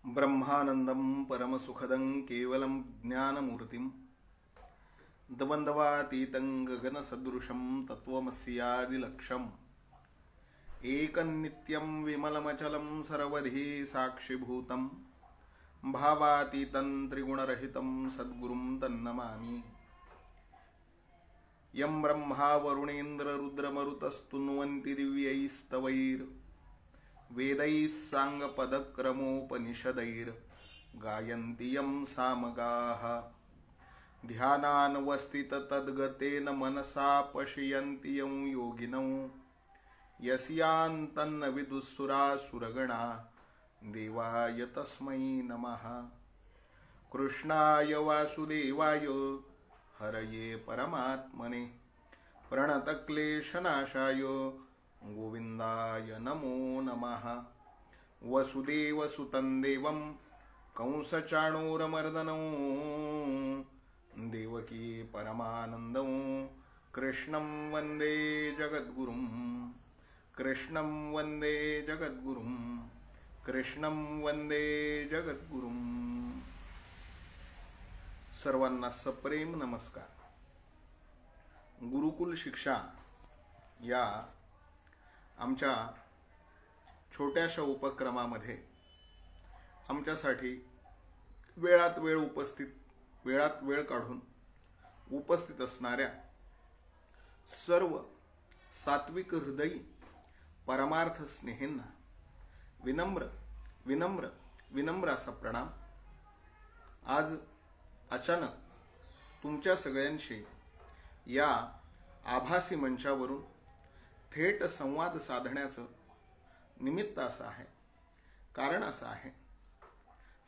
ब्रह्मानंदं परमसुखदं केवलं ज्ञानमूर्तिं द्वन्द्वातीतं गगनसदृशं तत्त्वमस्यादिलक्ष्यम् एकनित्यं विमलमचलं सर्वधी साक्षिभूतं भावातीतं त्रिगुणरहितं सद्गुरुं तन्नमामि। यं ब्रह्मा वरुणेन्द्ररुद्रमरुतस्तुन्वन्ति दिव्यैस्तवैर् वेदैः साङ्गपदक्रमोपनिषदैर् गायन्ति यं सामगाः ध्यानान्वस्थिततद्गतेन मनसा पश्यन्ति यं योगिनौ यस्यान्तन्न विदुःसुरासुरगणा देवाय तस्मै नमः। कृष्णाय वासुदेवाय हरये परमात्मने प्रणतक्लेशनाशाय गोविन्दाय नमो नमः। वसुदेवसुतं देवं कंसचाणूरमर्दनं देवकी परमानन्दं कृष्णं वन्दे जगद्गुरुं कृष्णं वन्दे जगद्गुरुं कृष्णं वन्दे जगद्गुरुं। सर्वांना सप्रेम नमस्कार। गुरुकुल शिक्षा या आमच्या छोट्याशा उपक्रमामध्ये आमच्यासाठी वेळात वेळ काढून उपस्थित असणाऱ्या सर्व सात्विक हृदयी परमार्थ स्नेहींना विनम्र असा प्रणाम। आज अचानक तुमच्या सगळ्यांशी या आभासी मंचावरून थेट संवाद साधण्याचं निमित्त असं आहे, कारण असं आहे,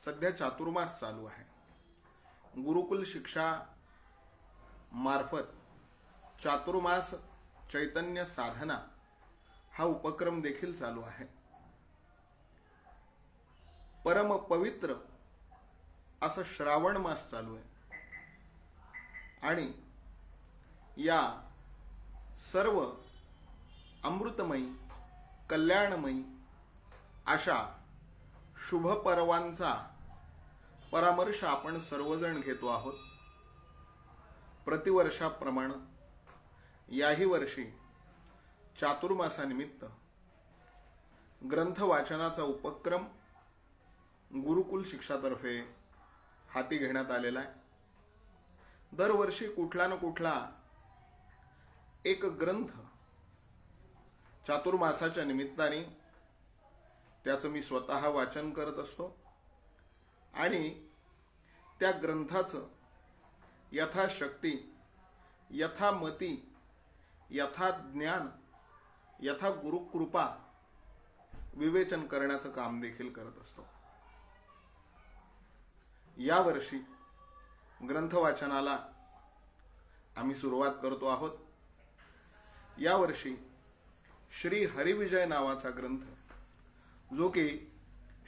सध्या चातुर्मास चालू आहे। गुरुकुल शिक्षा मार्फत चातुर्मास चैतन्य साधना हा उपक्रम देखील चालू आहे। परम पवित्र असा श्रावण मास चालू आहे आणि या सर्व अमृतमयी कल्याणमयी अशा शुभ पर्वांचा परामर्श आपण सर्वजण घेतो आहोत। प्रतिवर्षाप्रमाणे याही वर्षी चातुर्मासानिमित्त ग्रंथ वाचनाचा उपक्रम गुरुकुल शिक्षातर्फे हाती घेण्यात आलेला आहे। दरवर्षी कुठला न कुठला एक ग्रंथ चातुर्मासाच्या निमित्ताने त्याचं मी स्वतः वाचन करत असतो आणि त्या ग्रंथाचं यथाशक्ती यथामती यथा ज्ञान यथा गुरुकृपा विवेचन करण्याचं काम देखील करत असतो। यावर्षी ग्रंथ वाचनाला आम्ही सुरुवात करतो आहोत। यावर्षी श्री हरिविजय नावाचा ग्रंथ जो की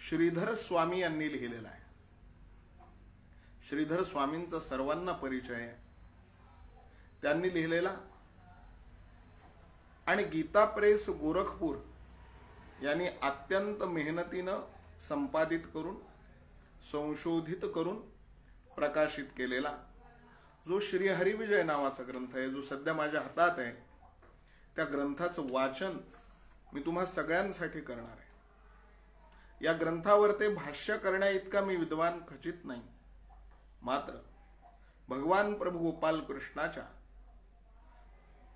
श्रीधर स्वामी यांनी लिहिलेला आहे। श्रीधर स्वामींचा सर्वांना परिचय आहे। त्यांनी लिहिलेला आणि गीता प्रेस गोरखपूर यांनी अत्यंत मेहनतीनं संपादित करून संशोधित करून प्रकाशित केलेला जो श्री हरिविजय नावाचा ग्रंथ आहे, जो सध्या माझ्या हातात आहे, त्या ग्रंथाचं वाचन मी तुम्हा सगळ्यांसाठी करणार आहे। या ग्रंथावर ते भाष्य करण्या इतका मी विद्वान खचित नाही, मात्र भगवान प्रभू गोपाल कृष्णाच्या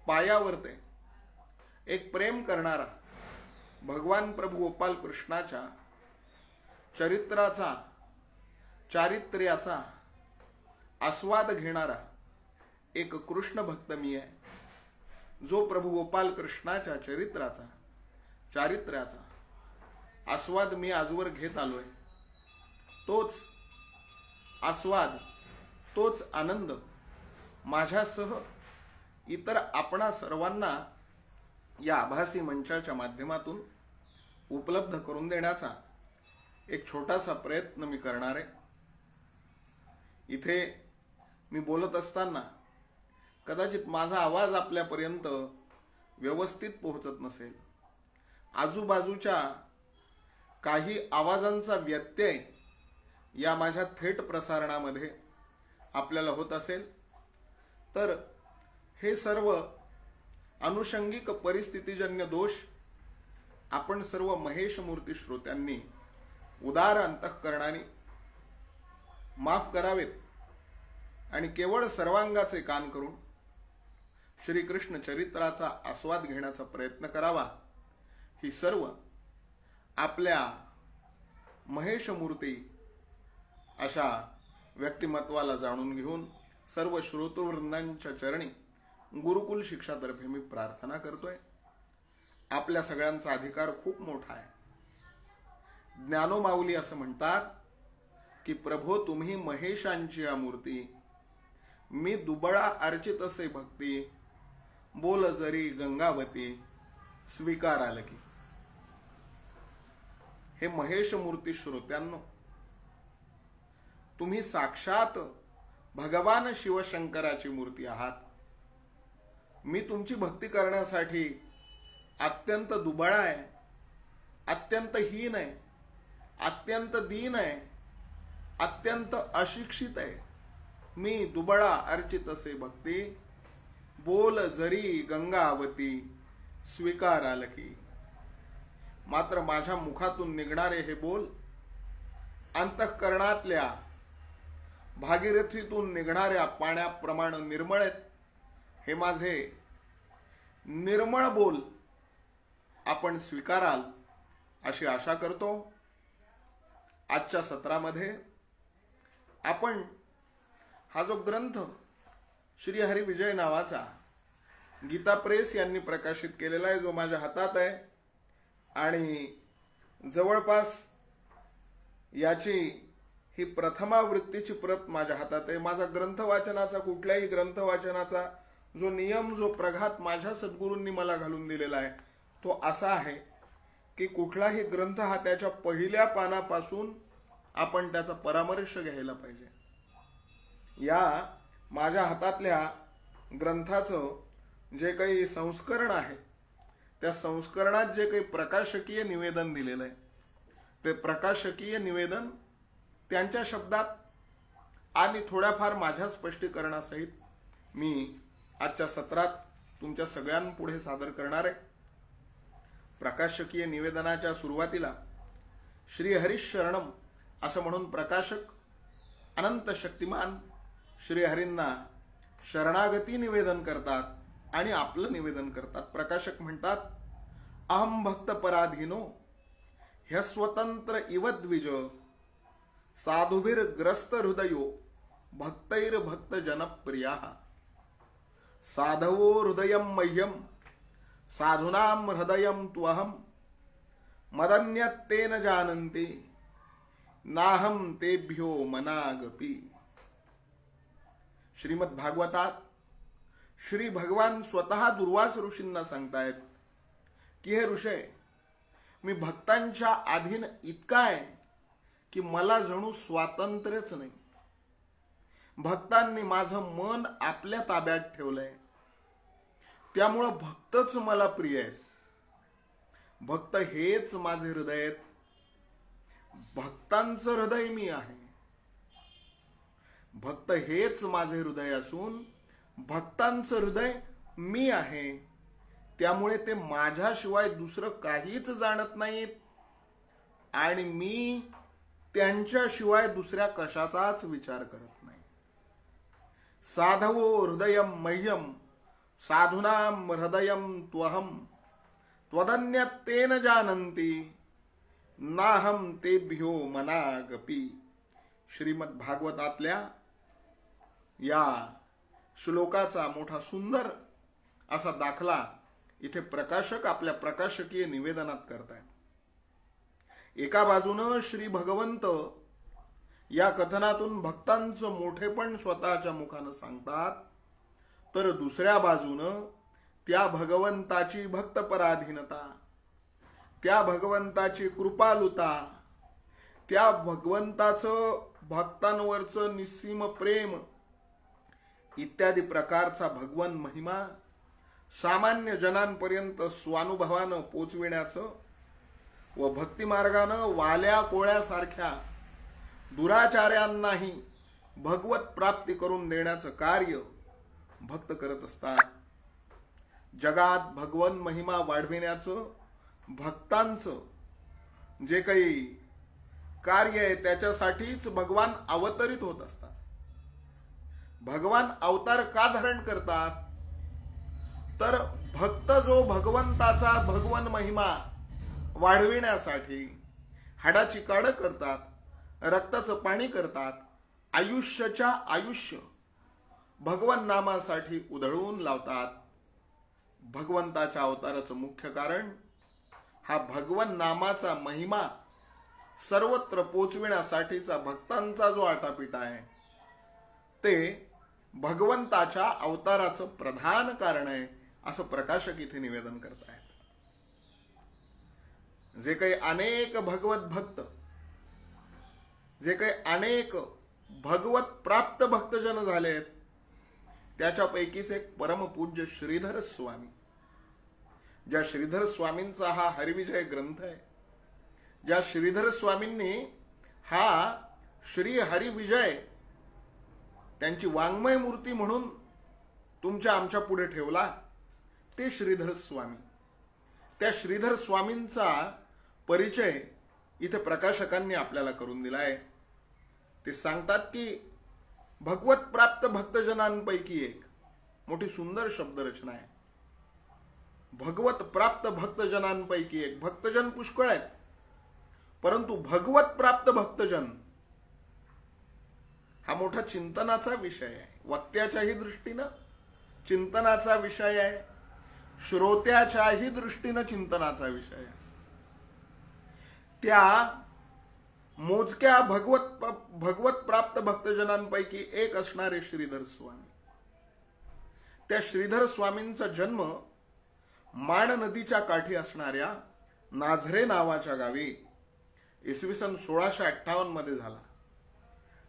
पायावर ते एक प्रेम करणारा, भगवान प्रभू गोपाल कृष्णाच्या चारित्र्याचा आस्वाद घेणारा एक कृष्ण भक्त मी आहे, जो प्रभू गोपाल कृष्णाच्या चारित्र्याचा आस्वाद मी आजवर घेत आलोय। तोच आस्वाद तोच आनंद माझ्यासह इतर आपणा सर्वांना या आभासी मंचाच्या माध्यमातून उपलब्ध करून देण्याचा एक छोटासा प्रयत्न मी करणार आहे। इथे मी बोलत असताना कदाचित माझा आवाज आपल्यापर्यंत व्यवस्थित पोहोचत नसेल, आजूबाजूच्या काही आवाजांचा व्यत्यय या माझ्या थेट प्रसारणामध्ये आपल्याला होत असेल तर हे सर्व अनुषंगिक परिस्थितीजन्य दोष आपण सर्व महेश मूर्ती श्रोत्यांनी उदार अंतःकरणाने माफ करावेत आणि केवळ सर्वांगाचे कान करून श्रीकृष्ण चरित्राचा आस्वाद घेण्याचा प्रयत्न करावा। ही सर्व आपल्या महेश मूर्ती अशा व्यक्तिमत्वाला जाणून घेऊन सर्व श्रोतृवृंदांच्या चरणी गुरुकुल शिक्षातर्फे मी प्रार्थना करतोय। आपल्या सगळ्यांचा अधिकार खूप मोठा आहे। ज्ञानोमाऊली असं म्हणतात की प्रभो तुम्ही महेशांची मूर्ती, मी दुबळा अर्चित असे भक्ती, बोल जरी गंगावती स्वीकार आल की। हे महेश मूर्ती श्रोत्यांनो, तुम्ही साक्षात भगवान शिवशंकराची मूर्ती आहात। मी तुमची भक्ती करण्यासाठी अत्यंत दुबळा आहे, अत्यंत हीन आहे, अत्यंत दीन आहे, अत्यंत अशिक्षित आहे। मी दुबळा अर्चित असे भक्ती, बोल जरी गंगावती स्वीकार आल की। मात्र माझ्या मुखातून निघणारे हे बोल अंतःकरणातल्या भागीरथीतून निघणाऱ्या पाण्याप्रमाणे निर्मळ आहेत। हे माझे निर्मळ बोल आपण स्वीकाराल अशी आशा करतो। आजच्या सत्रामध्ये आपण हा जो ग्रंथ श्री हरी विजय नावाचा गीता प्रेस यांनी प्रकाशित केलेला आहे, जो माझ्या हातात आहे आणि जवळपास याची ही प्रथमावृत्तीची प्रत माझ्या हातात आहे। माझा ग्रंथ वाचनाचा, कुठल्याही ग्रंथ वाचनाचा जो नियम, जो प्रघात माझ्या सद्गुरूंनी मला घालून दिलेला आहे तो असा आहे की कुठलाही ग्रंथ हा त्याच्या पहिल्या पानापासून आपण त्याचा परामर्श घ्यायला पाहिजे। या माझ्या हातातल्या ग्रंथाचं जे काही संस्करण आहे त्या संस्करणात जे काही प्रकाशकीय निवेदन दिलेलं आहे ते प्रकाशकीय निवेदन त्यांच्या शब्दात आणि थोड्याफार माझ्या स्पष्टीकरणासहित मी आजच्या सत्रात तुमच्या सगळ्यांपुढे सादर करणार आहे। प्रकाशकीय निवेदनाच्या सुरुवातीला श्री हरिशरणम असं म्हणून प्रकाशक अनंत शक्तिमान श्री हरींना शरणागती निवेदन करतात आणि आपलं निवेदन करतात। प्रकाशक म्हणतात, अहम भक्त पराधीनो ह्यस्वतंत्र इव द्विज, साधुभिर ग्रस्त हृदयो भक्तैर भक्त जनप्रिया, साधवो हृदयम मह्यम साधुनाम हृदयम त्वहम, मदन्यत्तेन जानन्ति नाहम तेभ्यो मनागपि। श्रीमद भागवतात श्री भगवान स्वतः दुर्वास ऋषींना सांगतायत की हे ऋषे, मी भक्तांच्या अधीन इतका आहे की मला जणू स्वातंत्र्यच नाही। भक्तांनी माझं मन आपल्या ताब्यात ठेवलंय, त्यामुळं भक्तच मला प्रिय आहेत। भक्त हेच माझे हृदय आहेत, भक्तांचं हृदय मी आहे। भक्त हेच माझे हृदय असून भक्तांचं हृदय मी आहे, त्यामुळे ते माझ्याशिवाय दुसरं काहीच जाणत नाहीत आणि मी त्यांच्याशिवाय दुसऱ्या कशाचाच विचार करत नाही। साधवो हृदयम मह्यम साधुनाम हृदयम त्वहम, त्वदन्यत्तेन जानन्ति नाहम तेभ्यो मनागपि। श्रीमद भागवतातल्या या श्लोकाचा मोठा सुंदर असा दाखला इथे प्रकाशक आपल्या प्रकाशकीय निवेदनात करतायत। एका बाजूनं श्री भगवंत या कथनातून भक्तांचं मोठेपण स्वतःच्या मुखानं सांगतात, तर दुसऱ्या बाजूनं त्या भगवंताची भक्तपराधीनता, त्या भगवंताची कृपालुता, त्या भगवंताचं भक्तांवरचं निस्सीम प्रेम इत्यादी प्रकारचा भगवन महिमा सामान्य जनांपर्यंत स्वानुभवानं पोचविण्याचं व भक्तिमार्गानं वाल्या कोळ्यासारख्या दुराचार्यांनाही भगवत प्राप्ती करून देण्याचं कार्य भक्त करत असतात. जगात भगवन महिमा वाढविण्याचं भक्तांचं जे काही कार्य आहे त्याच्यासाठीच भगवान अवतरित होत असतात. भगवान अवतार का धारण करतात? तर भक्त जो भगवंताचा भगवन महिमा वाढविण्यासाठी हाडाची काढ करतात, रक्ताचं पाणी करतात, आयुष्याच्या आयुष्य भगवन नामासाठी उधळून लावतात. भगवंताच्या अवताराचं मुख्य कारण हा भगवन नामाचा महिमा सर्वत्र पोचविण्यासाठीचा भक्तांचा जो आटापिटा आहे ते भगवंताच्या अवताराचं प्रधान कारण आहे असं प्रकाशक इथे निवेदन करत आहेत. जे काही अनेक भगवत भक्त, जे काही अनेक भगवत प्राप्त भक्तजन झालेत त्याच्यापैकीच एक परमपूज्य श्रीधर स्वामी, ज्या श्रीधर स्वामींचा हा हरिविजय ग्रंथ आहे, ज्या श्रीधर स्वामींनी हा श्री हरिविजय त्यांची वाङ्मय मूर्ती म्हणून तुमच्या आमच्या पुढे ठेवला, ते श्रीधर स्वामी. त्या श्रीधर स्वामींचा परिचय इथे प्रकाशकांनी आपल्याला करून दिलाय. ते सांगतात की भगवत प्राप्त भक्तजनांपैकी एक मोठी सुंदर शब्दरचना आहे. भगवत प्राप्त भक्तजनांपैकी एक. भक्तजन पुष्कळ आहेत, परंतु भगवत प्राप्त भक्तजन हा मोठा चिंतनाचा विषय आहे. वक्त्याच्याही दृष्टीनं चिंतनाचा विषय आहे, श्रोत्याच्याही दृष्टीनं चिंतनाचा विषय आहे. त्या मोजक्या भगवत प्राप्त भक्तजनांपैकी एक असणारे श्रीधर स्वामी. त्या श्रीधर स्वामींचा जन्म माण नदीच्या काठी असणाऱ्या नाझरे नावाच्या गावी इसवी सन 1658 मध्ये झाला.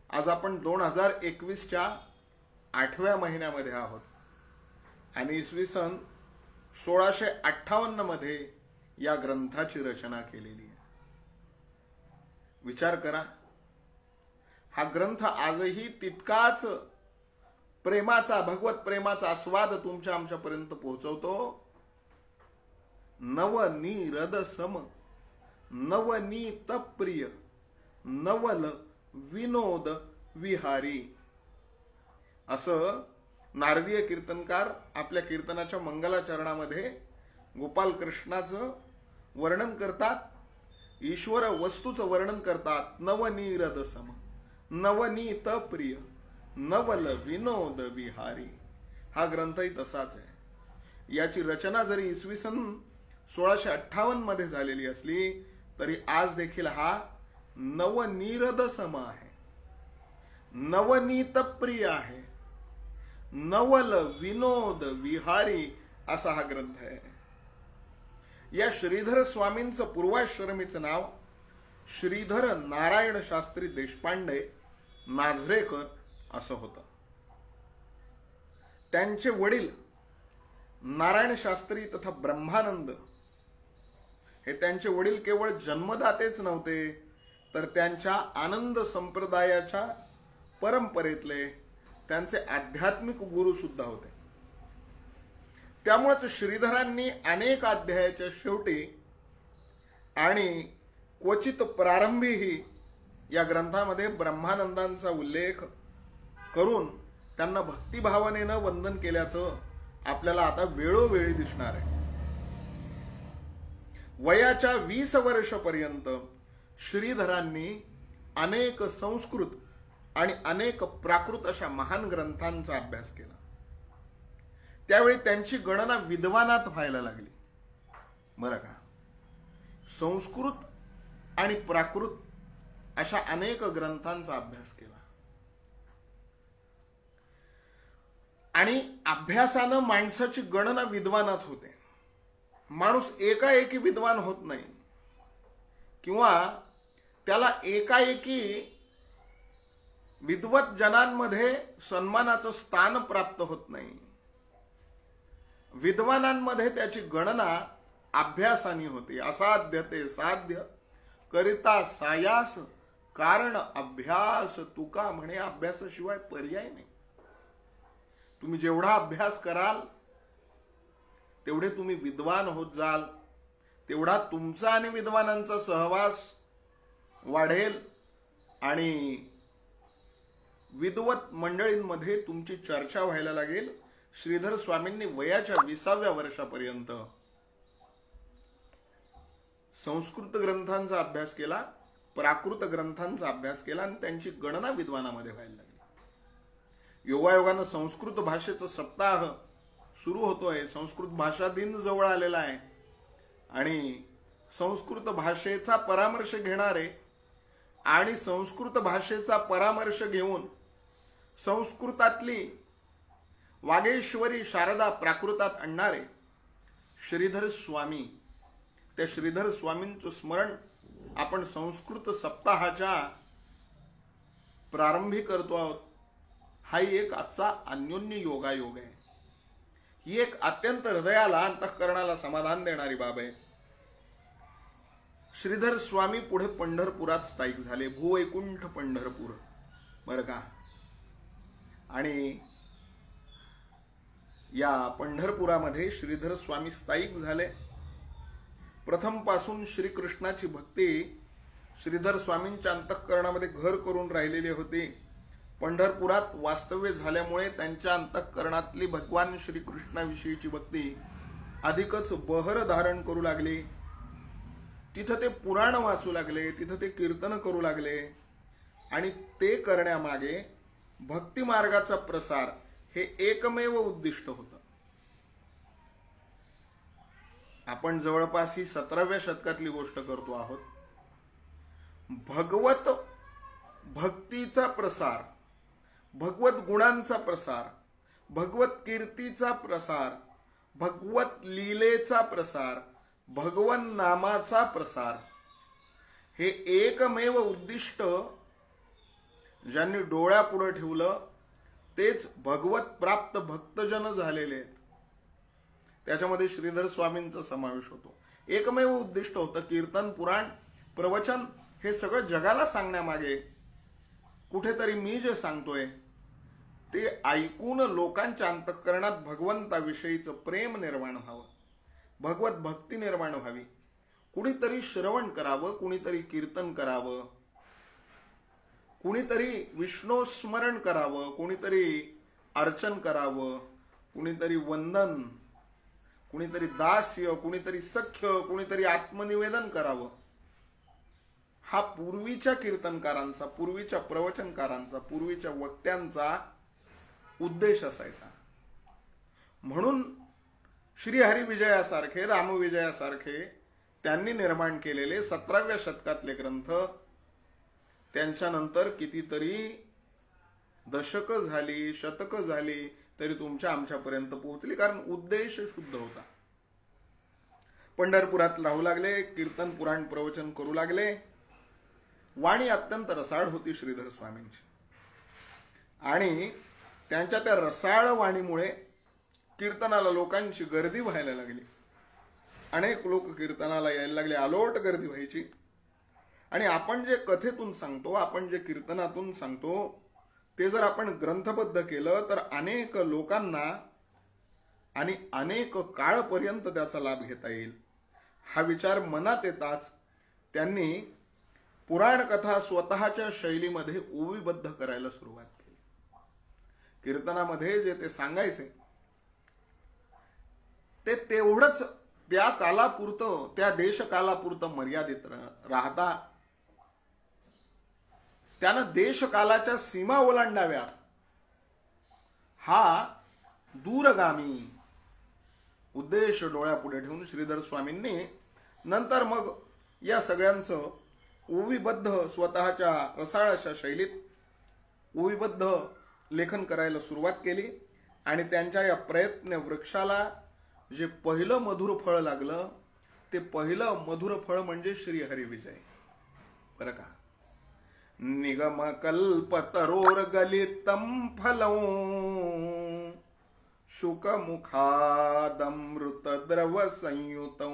आज आपण 2021च्या 8व्या महिन्यामध्ये आहोत आणि इसवी सन 1658 मध्ये या ग्रंथाची रचना केलेली आहे. विचार करा, हा ग्रंथ आजही तितकाच प्रेमाचा, भगवत प्रेमाचा आस्वाद तुमच्या आमच्यापर्यंत पोहोचवतो. नवनीरद सम नवनीत प्रिय नवल विनोद विहारी असं नारदीय कीर्तनकार आपल्या कीर्तनाच्या मंगलाचरणामध्ये गोपाल कृष्णाचं वर्णन करतात, ईश्वर वस्तूचं वर्णन करतात. नवनीरद सम नवनीत प्रिय नवल विनोद विहारी. हा ग्रंथही तसाच आहे. याची रचना जरी इसवी सन 1658 मध्ये झालेली असली तरी आज देखील हा नवनीरद सम आहे, नवनीत प्रिय आहे, नवल विनोद विहारी असा हा ग्रंथ आहे. या श्रीधर स्वामींचं पूर्वाश्रमीचं नाव श्रीधर नारायण शास्त्री देशपांडे नाझरेकर असं होतं. त्यांचे वडील नारायण शास्त्री तथा ब्रह्मानंद हे त्यांचे वडील केवळ जन्मदातेच नव्हते, तर त्यांच्या आनंद संप्रदायाच्या परंपरेतले त्यांचे आध्यात्मिक गुरु सुद्धा होते. त्यामुळेच श्रीधरांनी अनेक अध्यायाच्या शेवटी आणि क्वचित प्रारंभीही या ग्रंथामध्ये ब्रह्मानंदांचा उल्लेख करून त्यांना भक्तिभावनेनं वंदन केल्याचं आपल्याला आता वेळोवेळी दिसणार आहे. वयाच्या 20 वर्षापर्यंत श्रीधरांनी अनेक संस्कृत आणि अनेक प्राकृत अशा महान ग्रंथांचा अभ्यास केला. त्यावेळी त्यांची गणना विद्वानात व्हायला लागली. बरं का, संस्कृत आणि प्राकृत अशा अनेक ग्रंथांचा अभ्यास केला आणि अभ्यासानं माणसाची गणना विद्वानात होते. माणूस एकाएकी विद्वान होत नाही किंवा त्याला एकाएकी विद्वत जनांमध्ये सन्मानाचं स्थान प्राप्त होत नाही. विद्वानांमध्ये त्याची गणना अभ्यासाने होते. असाध्य ते साध्य करिता सायास कारण अभ्यास तुका म्हणे, अभ्यासाशिवाय पर्याय नाही. तुम्ही जेवढा अभ्यास कराल तेवढे तुम्ही विद्वान होत जाल, तेवढा तुमचा आणि विद्वानांचा सहवास वाढेल आणि विद्वत मंडळींमध्ये तुमची चर्चा व्हायला लागेल. श्रीधर स्वामींनी वयाच्या 20व्या वर्षापर्यंत संस्कृत ग्रंथांचा अभ्यास केला, प्राकृत ग्रंथांचा अभ्यास केला आणि त्यांची गणना विद्वानामध्ये व्हायला लागली. योगायोगानं संस्कृत भाषेचा सप्ताह सुरू होतोय. संस्कृत भाषा दिन जवळ आलेला आहे आणि संस्कृत भाषेचा परामर्श घेणारे आणि संस्कृत भाषेचा परामर्श घेऊन संस्कृतातली वागेश्वरी शारदा प्राकृतात आणणारे श्रीधर स्वामी, त्या श्रीधर स्वामींचं स्मरण आपण संस्कृत सप्ताहाच्या प्रारंभी करतो आहोत. हा एक आजचा अन्योन्य योगायोग आहे. ही एक अत्यंत हृदयाला अंतःकरणाला समाधान देणारी बाब आहे. श्रीधर स्वामी पुढे पंढरपुरात स्थायिक झाले. भूवैकुंठ पंढरपूर बरं का. आणि या पंढरपुरामध्ये श्रीधर स्वामी स्थायिक झाले. प्रथम पासून श्रीकृष्णाची भक्ती श्रीधर स्वामींच्या अंतःकरणामध्ये घर करून राहिलेली होती. पंढरपुरात वास्तव्य झाल्यामुळे त्यांच्या अंतःकरणातली भगवान श्रीकृष्णाविषयीची भक्ती अधिकच बहर धारण करू लागली. तिथं ते पुराण वाचू लागले, तिथं ते कीर्तन करू लागले आणि ते करण्यामागे भक्ती मार्गाचा प्रसार हे एकमेव उद्दिष्ट होतं. आपण जवळपास ही 17व्या शतकातली गोष्ट करतो आहोत. भगवत भक्तीचा प्रसार, भगवत गुणांचा प्रसार, भगवत कीर्तीचा प्रसार, भगवत लीलेचा प्रसार, भगवन नामाचा प्रसार हे एकमेव उद्दिष्ट ज्यांनी डोळ्यापुढे ठेवलं तेच भगवत प्राप्त भक्तजन झालेले आहेत. त्याच्यामध्ये श्रीधर स्वामींचा समावेश होतो. एकमेव उद्दिष्ट होतं कीर्तन, पुराण, प्रवचन हे सगळं जगाला सांगण्यामागे कुठेतरी मी जे सांगतोय ते ऐकून लोकांच्या अंतःकरणात भगवंताविषयीचं प्रेम निर्माण व्हावं, भगवत भक्ती निर्माण व्हावी. कुणीतरी श्रवण करावं, कुणीतरी कीर्तन करावं, कुणीतरी विष्णू स्मरण करावं, कुणीतरी अर्चन करावं, कुणीतरी वंदन, कुणीतरी दास्य, कुणीतरी सख्य, कुणीतरी आत्मनिवेदन करावं. हा पूर्वीच्या कीर्तनकारांचा, पूर्वीच्या प्रवचनकारांचा, पूर्वीच्या वक्त्यांचा उद्देश असायचा. म्हणून श्रीहरिविजयासारखे, रामविजयासारखे त्यांनी निर्माण केलेले 17व्या शतकातले ग्रंथ त्यांच्यानंतर कितीतरी दशकं झाली, शतकं झाली तरी तुमच्या आमच्यापर्यंत पोहोचली, कारण उद्देश शुद्ध होता. पंढरपुरात राहू लागले, कीर्तन, पुराण, प्रवचन करू लागले. वाणी अत्यंत रसाळ होती श्रीधर स्वामींची आणि त्यांच्या त्या रसाळ वाणीमुळे कीर्तनाला लोकांची गर्दी व्हायला लागली. अनेक लोक कीर्तनाला यायला लागले, अलोट गर्दी व्हायची. आणि आपण जे कथेतून सांगतो, आपण जे कीर्तनातून सांगतो ते जर आपण ग्रंथबद्ध केलं तर अनेक लोकांना आणि अनेक काळपर्यंत त्याचा लाभ घेता येईल. हा विचार मनात येताच त्यांनी पुराण कथा स्वतःच्या शैलीमध्ये ओवीबद्ध करायला सुरुवात केली. कीर्तनामध्ये जे ते सांगायचे ते तेवढंच त्या कालापुरतं, त्या देशकालापुरतं मर्यादित राहता त्यानं देशकालाच्या सीमा ओलांडाव्या हा दूरगामी उद्देश डोळ्यापुढे ठेवून श्रीधर स्वामींनी नंतर मग या सगळ्यांचं ओवीबद्ध, स्वतःच्या रसाळ अशा शैलीत ओवीबद्ध लेखन करायला सुरुवात केली. आणि त्यांच्या या प्रयत्न वृक्षाला जे पहिलं मधुर फळ लागलं ते पहिलं मधुर फळ म्हणजे श्रीहरिविजय. बरं का. निगम कल्पतरोर गलितम फलौ शुकमुखादमृत द्रव संयुतौ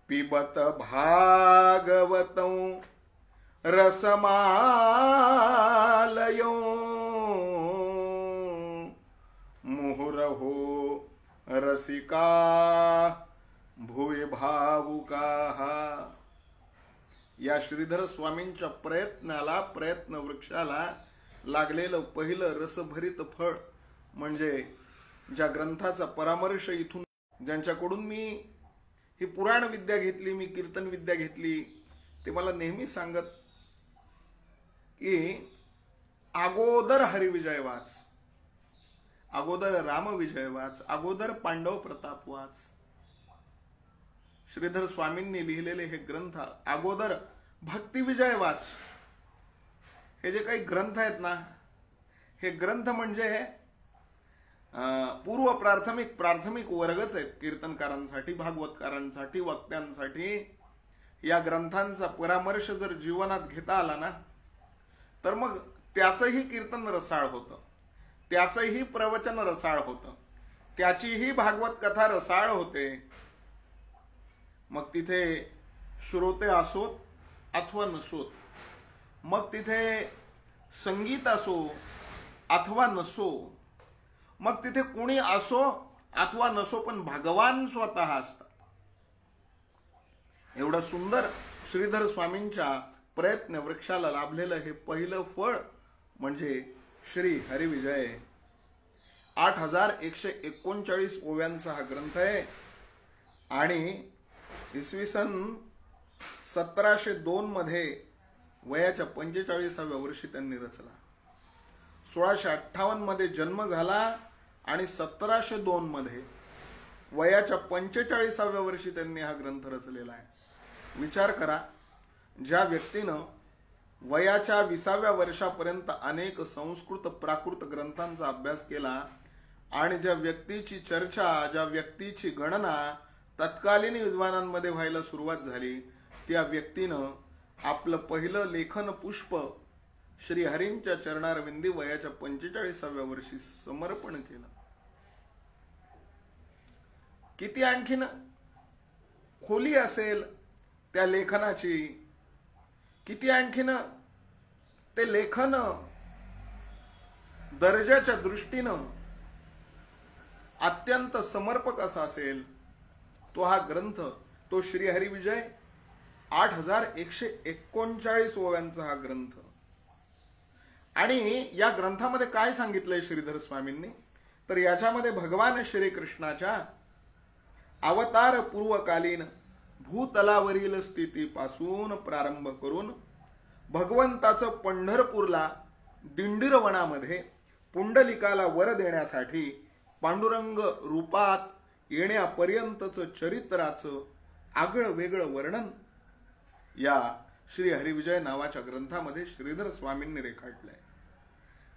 पिबत भागवतौ रसमालयो मुहुरहो रसिका भुवि भावुकाः. या श्रीधर स्वामींच्या प्रयत्नाला, प्रयत्न वृक्षाला लागलेलं पहिलं रसभरित फळ म्हणजे ज्या ग्रंथाचा परामर्श इथून, ज्यांच्याकडून मी ही पुराण विद्या घेतली, मी कीर्तन विद्या घेतली, ते मला नेहमी सांगत की अगोदर हरिविजय वाच, अगोदर रामविजय वाच, अगोदर पांडव प्रताप वाच. श्रीधर स्वामींनी लिहिलेले हे ग्रंथ अगोदर भक्तिविजय वाच. हे जे काही ग्रंथ आहेत ना, हे ग्रंथ म्हणजे पूर्व प्राथमिक प्राथमिक वर्गच आहेत कीर्तनकारांसाठी, भागवतकारांसाठी, वक्त्यांसाठी. या ग्रंथांचा परामर्श जर जीवनात घेता आला ना, तर मग त्याचंही कीर्तन रसाळ होतं, त्याचंही प्रवचन रसाळ होतं, त्याचीही भागवत कथा रसाळ होते. मग तिथे श्रोते असोत अथवा नसोत, मग तिथे संगीत असो अथवा नसो, मग तिथे कोणी असो अथवा नसो, पण भगवान स्वतः असतात. एवढं सुंदर श्रीधर स्वामींच्या प्रयत्न वृक्षाला लाभलेलं हे पहिलं फळ म्हणजे श्री हरिविजय. 8139 ओव्यांचा हा ग्रंथ आहे आणि इसवी सन 1702 मध्ये वयाच्या 45व्या वर्षी त्यांनी रचला. 1658 मध्ये जन्म झाला आणि 1702 मध्ये वयाच्या 45व्या वर्षी त्यांनी हा ग्रंथ रचलेला आहे. विचार करा, ज्या व्यक्तीनं वयाच्या 20व्या वर्षापर्यंत अनेक संस्कृत प्राकृत ग्रंथांचा अभ्यास केला आणि ज्या व्यक्तीची चर्चा, ज्या व्यक्तीची गणना तत्कालीन विद्वानांमध्ये व्हायला सुरुवात झाली, त्या व्यक्तीनं आपलं पहिलं लेखन पुष्प श्री हरींच्या चरणारविंदी वयाच्या 45व्या वर्षी समर्पण केलं. किती आणखीन खोली असेल त्या लेखनाची, किती आणखीन ते लेखन दर्जाच्या दृष्टीनं अत्यंत समर्पक असा असेल, तो हा ग्रंथ, तो श्री हरिविजय 8139 ओव्यांचा हा ग्रंथ. आणि या ग्रंथामध्ये काय सांगितलंय श्रीधर स्वामींनी, तर याच्यामध्ये भगवान श्रीकृष्णाच्या अवतार पूर्वकालीन भूतलावरील स्थितीपासून प्रारंभ करून भगवंताचं पंढरपूरला दिंडीरवनामध्ये पुंडलिकाला वर देण्यासाठी पांडुरंग रूपात येण्यापर्यंतचं चरित्राचं आगळं वेगळं वर्णन या श्री हरिविजय नावाच्या ग्रंथामध्ये श्रीधर स्वामींनी रेखाटलंय.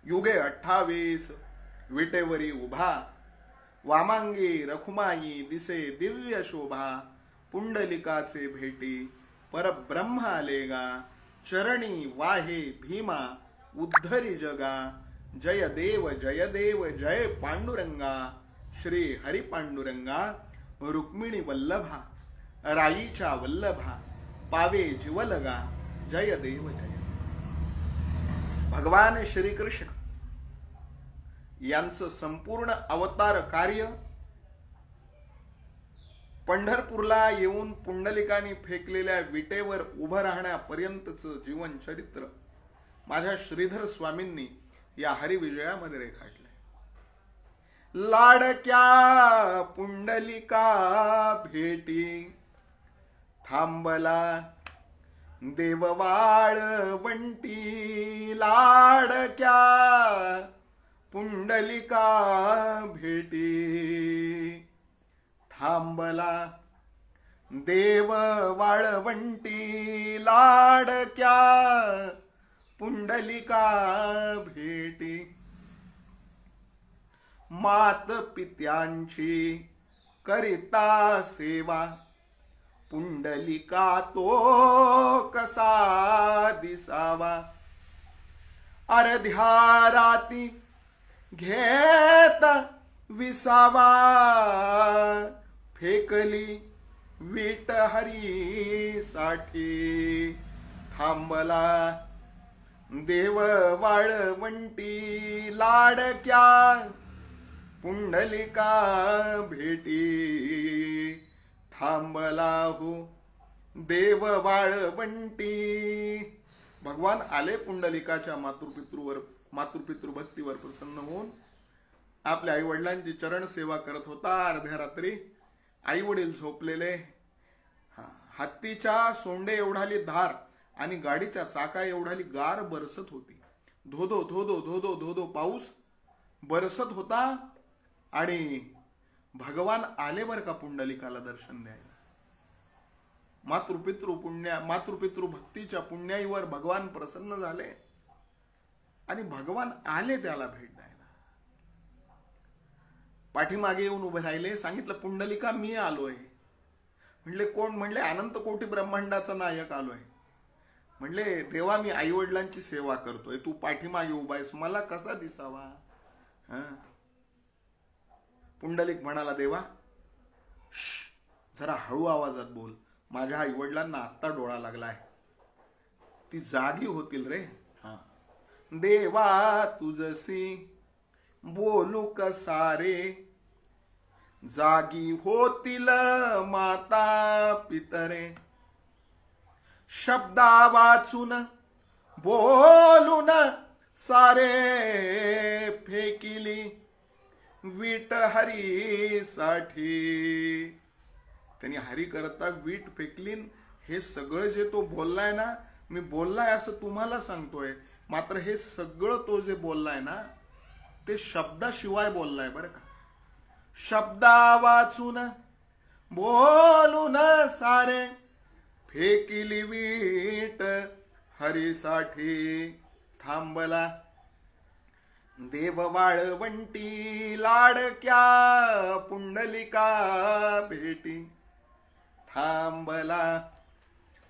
युगे 28 विटेवरी उभा, वामांगी रखुमाई दिसे दिव्य शोभा, पुंडलिकाचे भेटी परब्रह्म आलेगा, चरणी वाहे भीमा उद्धरी जगा, जय देव जय पांडुरंगा, श्री हरी पांडुरंगा, रुक्मिणी वल्लभा, राईच्या वल्लभा, पावे जीवलगा, जय देव जय. भगवान श्रीकृष्ण यांचं संपूर्ण अवतार कार्य, पंढरपूरला येऊन पुंडलिकाने फेकलेल्या विटेवर उभं राहण्यापर्यंतचं जीवन चरित्र माझ्या श्रीधर स्वामींनी या हरिविजयामध्ये रेखाटलंय. लाडक्या पुंडलिका भेटी, थांबला देव वाळवंटी, लाडक्या पुंडलिका भेटी, थांबला देव वाळवंटी, लाडक्या पुंडलिका भेटी. मात पित्यांची करिता सेवा, पुंडलिका तो कसा दिसावा. अर्ध्या राती घेत विसावा, फेकली वीट हरी साठी, थांबला देव वाळवंटी लाडक्या पुंडलिका भेटी थांबला हो देव वाळवंटी. भगवान आले पुंडलिकाच्या मातृपितृ भक्तीवर प्रसन्न होऊन आपल्या आई वडिलांची चरण सेवा करत होता. अर्ध्या रात्री आई वडील झोपलेले, हत्तीच्या सोंडे एवढाली धार आणि गाडीच्या चाका एवढाली गार बरसत होती. धोधो धोधो धोधो धोधो पाऊस बरसत होता आणि भगवान आले बर का पुंडलिकाला दर्शन द्यायला. मातृपितृ भक्तीच्या पुण्याईवर भगवान प्रसन्न झाले आणि भगवान आले त्याला भेट द्यायला. पाठीमागे येऊन उभे राहिले. सांगितलं पुंडलिका मी आलोय. म्हणले कोण? म्हणले अनंत कोटी ब्रह्मांडाचा नायक आलोय. म्हणले देवा मी आई वडिलांची सेवा करतोय, तू पाठीमागे उभा आहेस, मला कसा दिसावा? पुंडलिक म्हणाला देवा जरा हळू आवाजात बोल, माझ्या आई वडिलांना आत्ता डोळा लागलाय, ती जागी होतील रे. देवा तुझसी बोलू कसारे, जागी होतील माता पितरे, शब्दा वाचून बोलून सारे, फेकिली वीट हरीसाठी. त्यांनी हरी करता वीट फेकलीन. हे सगळं जे तो बोललाय ना, मी बोललाय असं तुम्हाला सांगतोय, मात्र हे सगळं तो जे बोललाय ना ते शब्दाशिवाय बोललाय बरं का. शब्दा वाचून बोलून सारे, फेकिली वीट हरीसाठी. थांबला देव वाळवंटी लाडक्या पुंडलिका भेटी. थांबला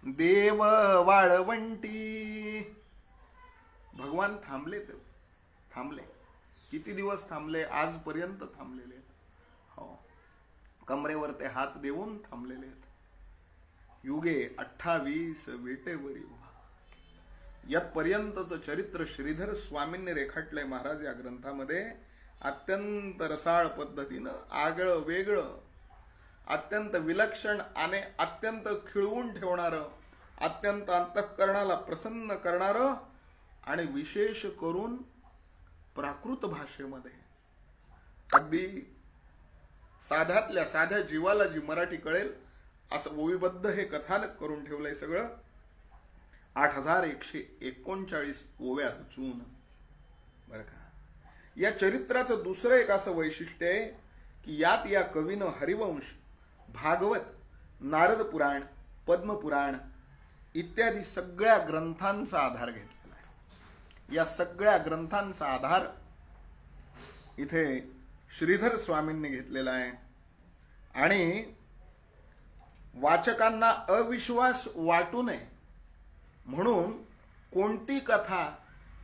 देव वाळवंटी. भगवान थांबले. थांबले किती दिवस थांबले? आजपर्यंत थांबलेले आहेत. हो, कमरेवर ते हात देऊन थांबलेले आहेत. युगे 28 वेटेवरी उभा. यतपर्यंतचं चरित्र श्रीधर स्वामींनी रेखाटलंय महाराज या ग्रंथामध्ये. अत्यंत रसाळ पद्धतीनं, आगळं वेगळं, अत्यंत विलक्षण आणि अत्यंत खिळवून ठेवणारं, अत्यंत अंतःकरणाला प्रसन्न करणारं आणि विशेष करून प्राकृत भाषेमध्ये, अगदी साध्यातल्या साध्या जीवाला जी मराठी कळेल असं ओवीबद्ध हे कथानक करून ठेवलंय सगळं. 8139 ओव्या रचून बरं का. या चरित्राचं दुसरं एक असं वैशिष्ट्य आहे की यात या कवीनं हरिवंश, भागवत, नारद पुराण, पद्मपुराण इत्यादी सगळ्या ग्रंथांचा आधार घेतलेला आहे. या सगळ्या ग्रंथांचा आधार इथे श्रीधर स्वामींनी घेतलेला आहे. आणि वाचकांना अविश्वास वाटू नये म्हणून कोणती कथा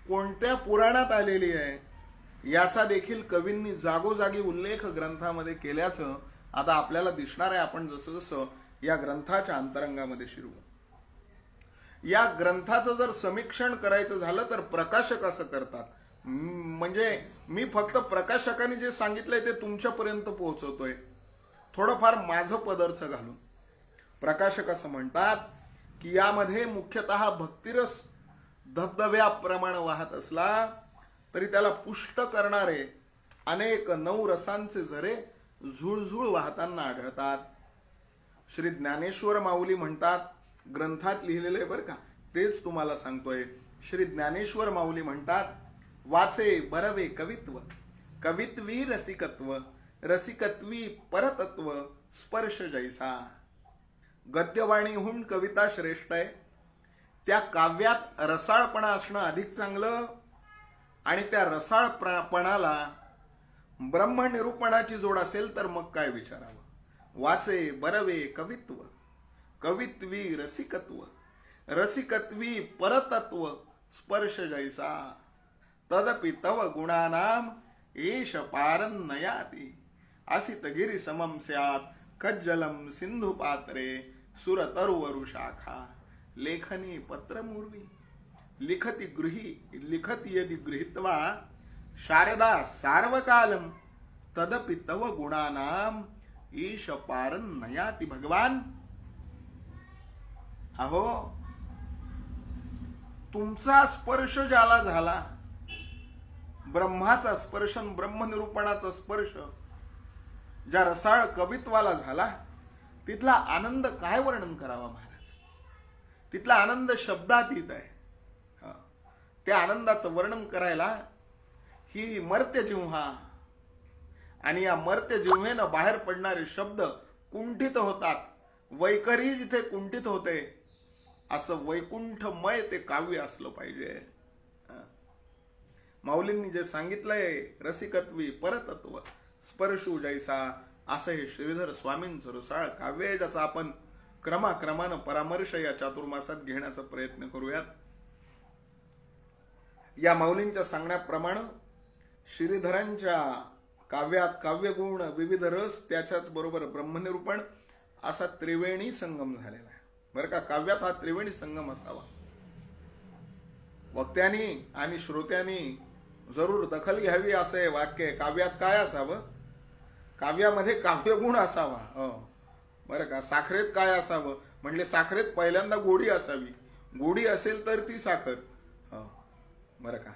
कोणत्या पुराणात आलेली आहे याचा देखील कवींनी जागोजागी उल्लेख ग्रंथामध्ये केल्याचं आता आपल्याला दिसणार आहे. आपण जसं जसं या ग्रंथाच्या अंतरंगामध्ये शिरू. या ग्रंथाचं जर समीक्षण करायचं झालं तर प्रकाशक असं करतात. म्हणजे मी फक्त प्रकाशकांनी जे सांगितलंय ते तुमच्यापर्यंत पोहोचवतोय, थोडंफार माझं पदरच घालून. प्रकाशक असं म्हणतात की यामध्ये मुख्यतः भक्तिरस धबधब्याप्रमाणे वाहत असला तरी त्याला पुष्ट करणारे अनेक 9 रसांचे झरे झुळझुळ वाहताना आढळतात. श्री ज्ञानेश्वर माऊली म्हणतात, ग्रंथात लिहिलेले बरं का, तेच तुम्हाला सांगतोय. श्री ज्ञानेश्वर माऊली म्हणतात, वाचे बरवे कवित्व, कवित्वी रसिकत्व, रसिकत्वी परतत्व, स्पर्श जैसा. गद्यवाणीहून कविता श्रेष्ठ आहे. त्या काव्यात रसाळपणा असणं अधिक चांगलं आणि त्या रसाळपणाला ब्रह्मनिरूपणाची जोड असेल तर मग काय विचारावं. वाचे बरवे कवित्व, कवित्वी रसिकत्व, रसिकत्वी परतत्व, स्पर्श जैसा. तदपि तव गुणानाम एष पारं नयाति, असितगिरी समं स्यात् कज्जलम सिंधु पात्रे सुरतरुवरु शाखा. लेखनी पत्रमूर्वी लिखती लिखती यदि गृहीत्वा शारदा सार्वकालम तदपि तव गुणानाम ईश पारन नयाति भगवान. अहो, तुमचा स्पर्श ज्याला झाला, ब्रह्माचा स्पर्श, ब्रह्मनिरूपणाचा स्पर्श ज्या रसाळ कवित्वाला झाला, तिथला आनंद काय वर्णन करावा महाराज. तिथला आनंद शब्दातीत आहे. त्या आनंदाचं वर्णन करायला ही मर्त्य जिव्हा आणि या मर्त्य जिव्हेनं बाहेर पडणारे शब्द कुंठित होतात. वैखरी जिथे कुंठित होते, असं वैकुंठमय ते काव्य असलं पाहिजे. माऊलींनी जे सांगितलंय, रसिकत्वी परतत्व स्पर्शू जैसा, असं हे श्रीधर स्वामींचं रसाळ काव्य आहे, ज्याचा आपण क्रमाक्रमानं परामर्श या चातुर्मासात घेण्याचा प्रयत्न करूयात. या माऊलींच्या सांगण्याप्रमाणे श्रीधरांच्या काव्यात काव्यगुण, विविध रस, त्याच्याच बरोबर ब्रह्मनिरूपण असा त्रिवेणी संगम झालेला आहे. बरं का, काव्यात हा त्रिवेणी संगम असावा. वक्त्यांनी आणि श्रोत्यांनी जरूर दखल घ्यावी असं हे वाक्य. काव्यात काय असावं? काव्यामध्ये काव्यगुण असावा. बरं का, साखरेत काय असावं? म्हणजे साखरेत पहिल्यांदा गोडी असावी. गोडी असेल तर ती साखर. बरं का,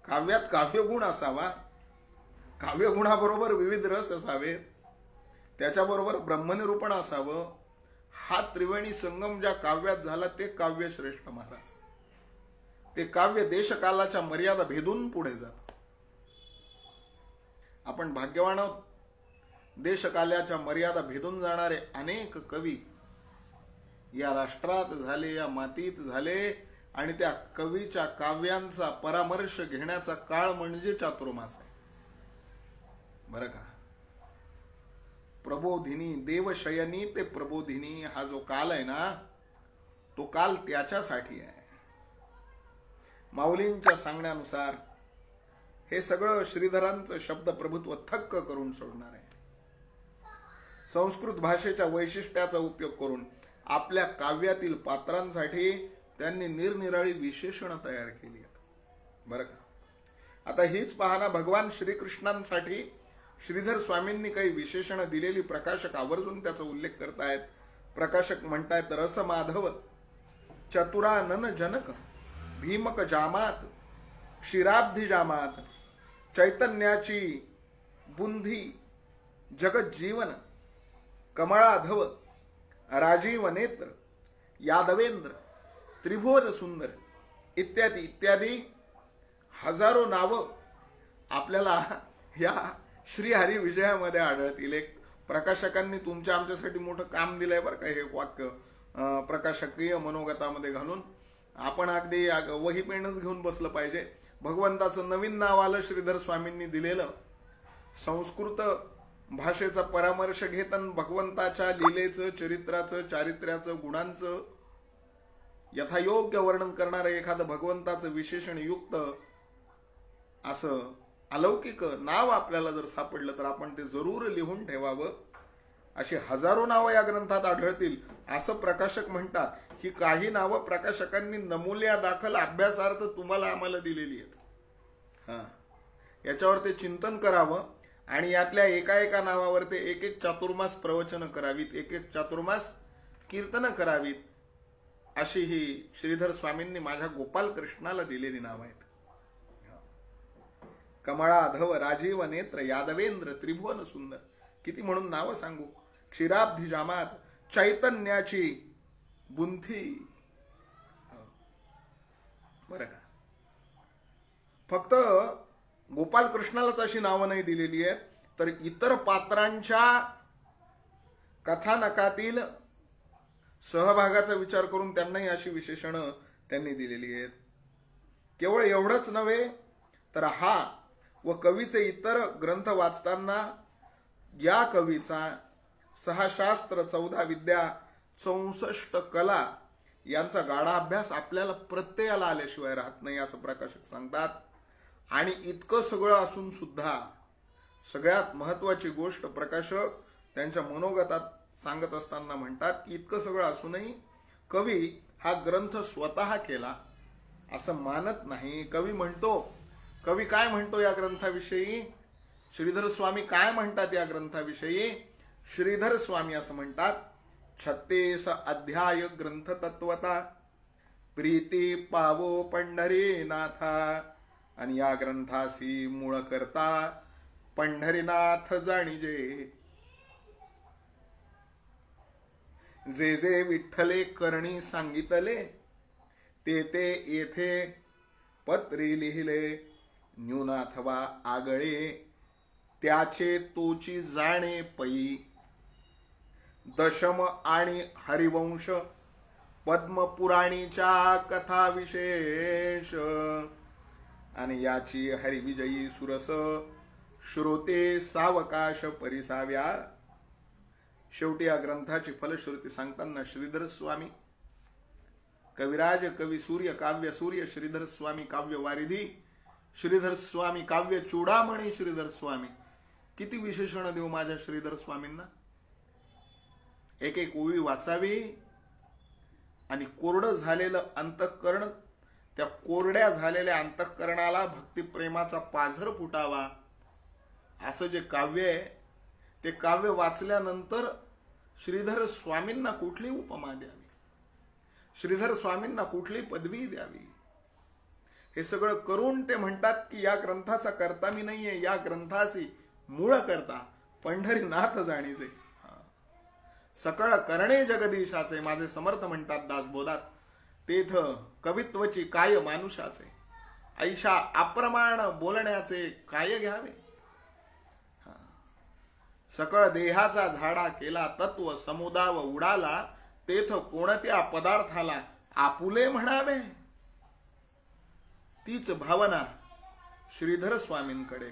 काव्यात काव्यगुण असावा. काव्यगुणाबरोबर विविध रस असावेत, त्याच्याबरोबर ब्रह्मनिरूपण असावं. हा त्रिवेणी संगम ज्या काव्यात झाला ते काव्य श्रेष्ठ महाराज. ते काव्य देशकालाच्या मर्यादा भेदून पुढे जात. आपण भाग्यवान आहोत. देशकालाच्या मर्यादा भेदून जाणारे अनेक कवी या राष्ट्रात झाले, या मातीत झाले, आणि त्या कवीच्या काव्यांचा परामर्श घेण्याचा काळ म्हणजे चातुर्मास आहे. बरं का, प्रबोधिनी, देवशयनी ते प्रबोधिनी हा जो काल आहे ना, तो काल त्याच्यासाठी आहे. माऊलींच्या सांगण्यानुसार हे सगळं श्रीधरांचं शब्द प्रभुत्व थक्क करून सोडणार आहे. संस्कृत भाषेच्या वैशिष्ट्याचा उपयोग करून आपल्या काव्यातील पात्रांसाठी त्यांनी निरनिराळी विशेषणं तयार केली आहेत. बरं का, आता हीच पाहना, भगवान श्रीकृष्णांसाठी श्रीधर स्वामींनी काही विशेषणं दिलेली प्रकाशक आवर्जून त्याचा उल्लेख करतायत. प्रकाशक म्हणतायत, रस माधव चतुरानन जनक भीमक जामात क्षीराब्धी जामात चैतन्याची बुंधी जगत जीवन कमळाधव राजीव नेत्र यादवेंद्र त्रिभुवन सुंदर इत्यादी इत्यादी हजारो नावं आपल्याला या श्रीहरी विजयामध्ये आढळतील. एक प्रकाशकांनी तुमच्या आमच्यासाठी मोठं काम दिलंय बरं का. हे वाक्य प्रकाशकीय मनोगतामध्ये घालून आपण अगदी वही पेनच घेऊन बसलं पाहिजे. भगवंताचं नवीन नाव आलं श्रीधर स्वामींनी दिलेलं. संस्कृत भाषेचा परामर्श घेताना भगवंताच्या लीलेचं, चरित्राचं, चारित्र्याचं, गुणांचं यथायोग्य वर्णन करणारं एखादं भगवंताचं विशेषण युक्त असं अलौकिक नाव आपल्याला जर सापडलं तर आपण ते जरूर लिहून ठेवावं. अशी हजारो नावं या ग्रंथात आढळतील असं प्रकाशक म्हणतात. ही काही नावं प्रकाशकांनी नमुल्या दाखल अभ्यासार्थ तुम्हाला आम्हाला दिलेली आहेत. याच्यावर ते चिंतन करावं आणि यातल्या एका नावावर ते एक एक चातुर्मास प्रवचन करावीत, एक एक चातुर्मास कीर्तन करावीत. अशी ही श्रीधर स्वामींनी माझ्या गोपाल कृष्णाला दिलेली नाव आहेत. कमळाधव राजीव नेत्र यादवेंद्र त्रिभुवन सुंदर. किती म्हणून नाव सांगू. क्षीराब्धी जामात चैतन्याची बुंथी. बरं का, फक्त गोपाल कृष्णालाच अशी नावं नाही दिलेली आहेत, तर इतर पात्रांच्या कथानकातील सहभागाचा विचार करून त्यांनाही अशी विशेषणं त्यांनी दिलेली आहेत. केवळ एवढंच नव्हे तर हा व कवीचे इतर ग्रंथ वाचताना या कवीचा 6 शास्त्र 14 विद्या 64 कला यांचा गाढा अभ्यास आपल्याला प्रत्ययाला आल्याशिवाय राहत नाही असं प्रकाशक सांगतात. आणि इतकं सगळं असून सुद्धा सगळ्यात महत्वाची गोष्ट प्रकाशक त्यांच्या मनोगतात सांगत असताना म्हणतात की इतकं सगळं असूनही कवी हा ग्रंथ स्वतः केला असं मानत नाही. कवी म्हणतो, कवी काय म्हणतो या ग्रंथाविषयी, श्रीधर स्वामी काय म्हणतात या ग्रंथाविषयी? श्रीधर स्वामी असं म्हणतात, 36 अध्याय ग्रंथ तत्वता, प्रीती पावो पंढरीनाथा, आणि या ग्रंथासी मूळ करता पंढरीनाथ जाणीजे. जे जे विठ्ठले करणी सांगितले, ते ते येथे पत्री लिहिले. न्यूनाथवा आगळे त्याचे तोची जाणे पै. दशम आणि हरिवंश पद्मपुराणीच्या कथा विशेष, आणि याची हरिविजयी सुरस श्रोते सावकाश परिसाव्या. शेवटी या ग्रंथाची फलश्रुती सांगताना श्रीधर स्वामी, कविराज कवी सूर्य काव्य सूर्य श्रीधर स्वामी काव्य वारिधी, श्रीधर स्वामी काव्य चूडामणी श्रीधर स्वामी. किती विशेषण देऊ माझ्या श्रीधर स्वामींना. एक एक ओवी वाचावी आणि कोरडं झालेलं अंतःकरण, त्या कोरड्या झालेल्या अंतःकरणाला भक्तिप्रेमाचा पाझर फुटावा. असं जे काव्य आहे, ते काव्य वाचल्यानंतर श्रीधर स्वामींना कुठली उपमा द्यावी, श्रीधर स्वामींना कुठली पदवी द्यावी, हे सगळं करून ते म्हणतात की या ग्रंथाचा करता मी नाहीये, या ग्रंथाची मूळ करता पंढरीनाथ जाणीचे. सकळ करणे जगदीशाचे, माझे समर्थ म्हणतात दासबोधात, तेथ कवित्वची काय मानुषाचे, ऐशा अप्रमाण बोलण्याचे काय घ्यावे. सकळ देहाचा झाडा केला तत्व समुदाव उडाला, तेथ कोणत्या पदार्थाला आपुले म्हणावे. तीच भावना श्रीधर स्वामींकडे,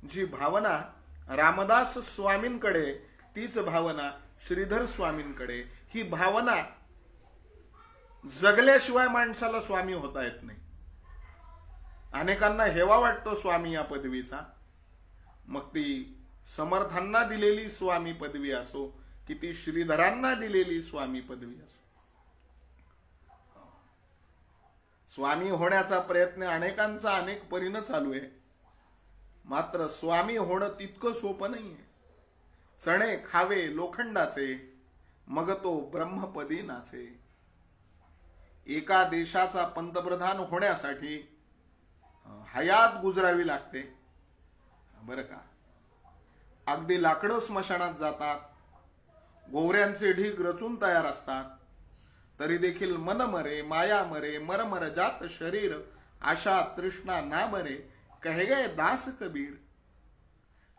जी भावना रामदास स्वामींकडे, तीच भावना श्रीधर स्वामींकडे. ही भावना जगल्याशिवाय माणसाला स्वामी होता येत नाही. अनेकांना हेवा वाटतो स्वामी या पदवीचा, मग ती समर्थांना दिलेली स्वामी पदवी असो की ती श्रीधरांना दिलेली स्वामी पदवी असो. स्वामी होण्याचा प्रयत्न अनेकांचा अनेक परीनं चालू आहे, मात्र स्वामी होणं तितकं सोपं नाहीये. चणे खावे लोखंडाचे, मग तो ब्रह्मपदी नाचे. एका देशाचा पंतप्रधान होण्यासाठी हयात गुजरावी लागते बरं का. अगदी लाकडं स्मशानात जातात, गोवऱ्यांचे ढीग रचून तयार असतात, तरी देखील मन मरे माया मरे मरमर जात शरीर, आशा तृष्णा ना मरे कहे गए दास कबीर.